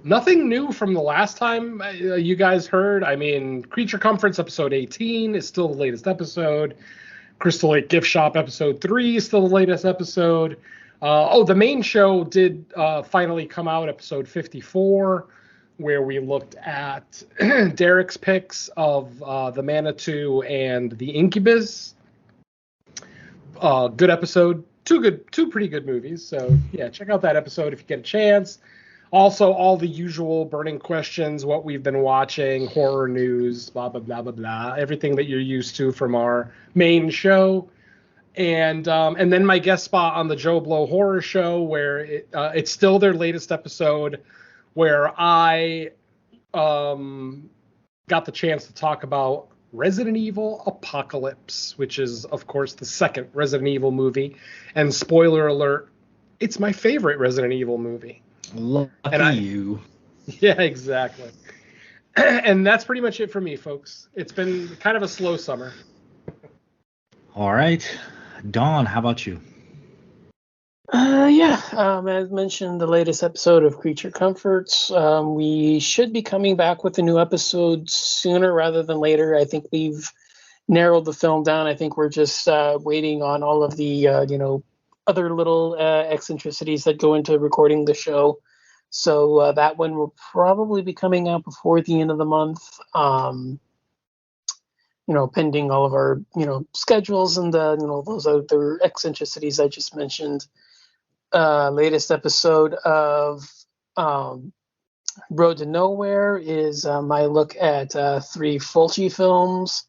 Nothing new from the last time you guys heard. I mean, Creature Comforts episode 18 is still the latest episode. Crystal Lake Gift Shop episode 3 is still the latest episode. The main show did finally come out, episode 54, where we looked at Derek's picks of the Manitou and the Incubus. Good episode. Two pretty good movies. So yeah, check out that episode if you get a chance. Also, all the usual burning questions, what we've been watching, horror news, blah, blah, blah, blah, blah, everything that you're used to from our main show. And then my guest spot on the Joe Blow Horror Show, where it's still their latest episode, where I got the chance to talk about Resident Evil Apocalypse, which is, of course, the second Resident Evil movie. And spoiler alert, it's my favorite Resident Evil movie. Lucky you. Yeah, exactly. And that's pretty much it for me, folks. It's been kind of a slow summer. All right. Dawn, how about you? As mentioned, the latest episode of Creature Comforts. We should be coming back with a new episode sooner rather than later. I think we've narrowed the film down. I think we're just waiting on all of the, other little eccentricities that go into recording the show. So that one will probably be coming out before the end of the month. Pending all of our, schedules and those other eccentricities I just mentioned. Latest episode of Road to Nowhere is my look at 3 Fulci films.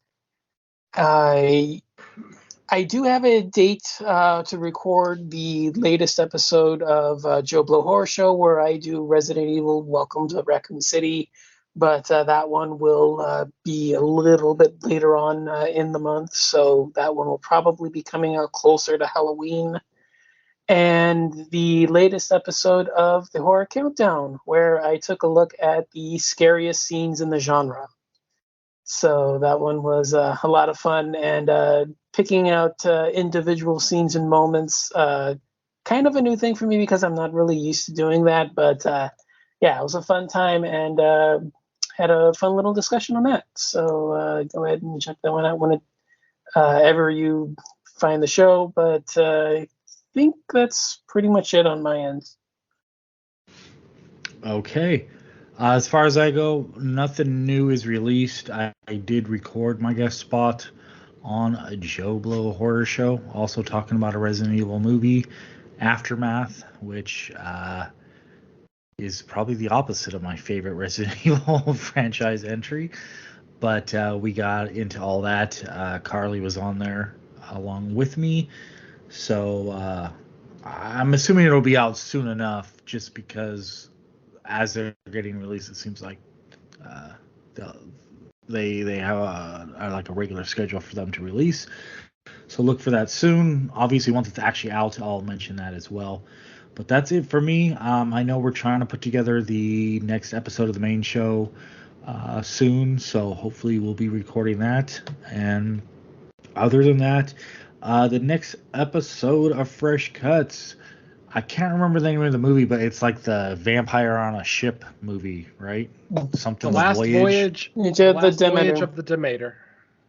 I do have a date to record the latest episode of Joe Blow Horror Show, where I do Resident Evil Welcome to Raccoon City, but that one will be a little bit later on in the month, so that one will probably be coming out closer to Halloween. and the latest episode of the Horror Countdown, where I took a look at the scariest scenes in the genre. So that one was a lot of fun, and picking out individual scenes and moments, kind of a new thing for me because I'm not really used to doing that. But yeah, it was a fun time, and had a fun little discussion on that. So go ahead and check that one out whenever you find the show. But I think that's pretty much it on my end. Okay. As far as I go, nothing new is released. I did record my guest spot on a Joe Blow horror show, also talking about a Resident Evil movie, Aftermath, which is probably the opposite of my favorite Resident Evil franchise entry. But we got into all that. Carly was on there along with me. So I'm assuming it'll be out soon enough, just because as they're getting released, it seems like they have like a regular schedule for them to release. So look for that soon. Obviously, once it's actually out, I'll mention that as well. But that's it for me. I know we're trying to put together the next episode of the main show soon, so hopefully we'll be recording that. And other than that, the next episode of Fresh Cuts, I can't remember the name of the movie, but it's like the vampire on a ship movie, right? Something The Last Voyage. The Last Demeter. Voyage of the Demeter.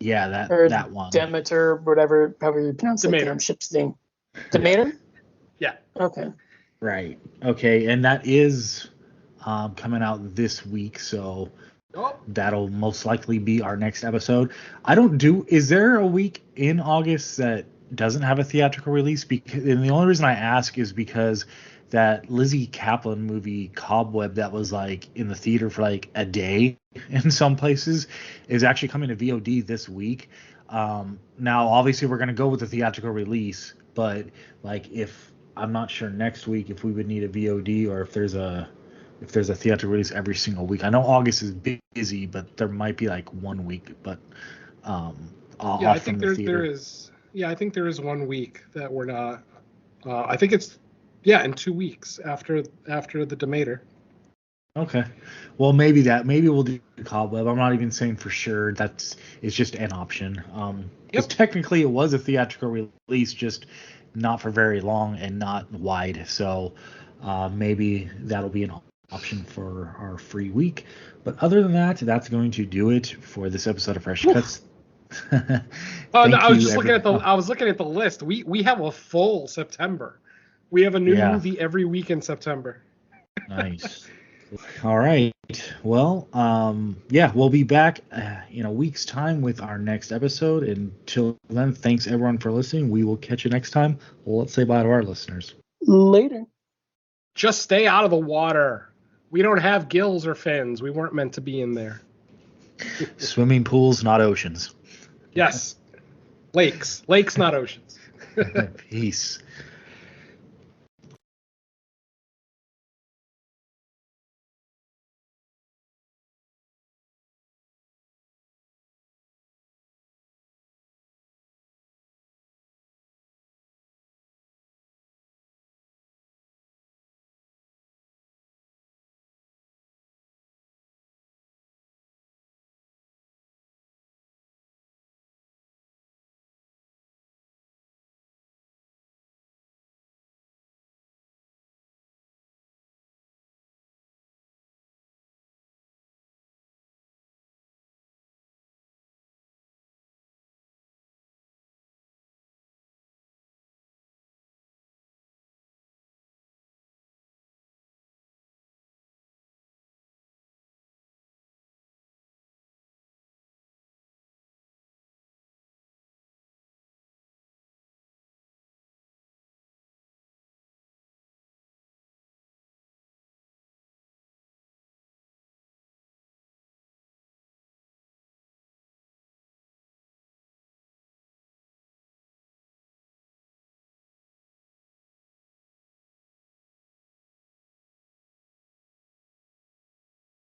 Yeah, that one. Demeter, whatever, however you pronounce Demeter. the damn ship's name. Demeter? Yeah. Okay. Right. Okay, and that is coming out this week, so that'll most likely be our next episode. Is there a week in August that doesn't have a theatrical release? And the only reason I ask is because that Lizzie Kaplan movie Cobweb that was like in the theater for like a day in some places is actually coming to VOD this week. Now obviously we're going to go with the theatrical release, but like if I'm not sure next week if we would need a VOD or if there's a theatrical release every single week. I know August is busy, but there might be like 1 week, but I think there is. Yeah, I think there is 1 week that we're not. I think it's in 2 weeks after the Demeter. Okay, well maybe we'll do Cobweb. I'm not even saying for sure. It's just an option. Because technically it was a theatrical release, just not for very long and not wide. So maybe that'll be an option for our free week. But other than that, that's going to do it for this episode of Fresh Cuts. Oh no, I was looking at the list. We have a full September. We have a new movie every week in September. Nice. All right. Well, we'll be back in a week's time with our next episode. Until then, thanks everyone for listening. We will catch you next time. Well, let's say bye to our listeners. Later. Just stay out of the water. We don't have gills or fins. We weren't meant to be in there. Swimming pools, not oceans. Yes. Lakes, not oceans. Peace.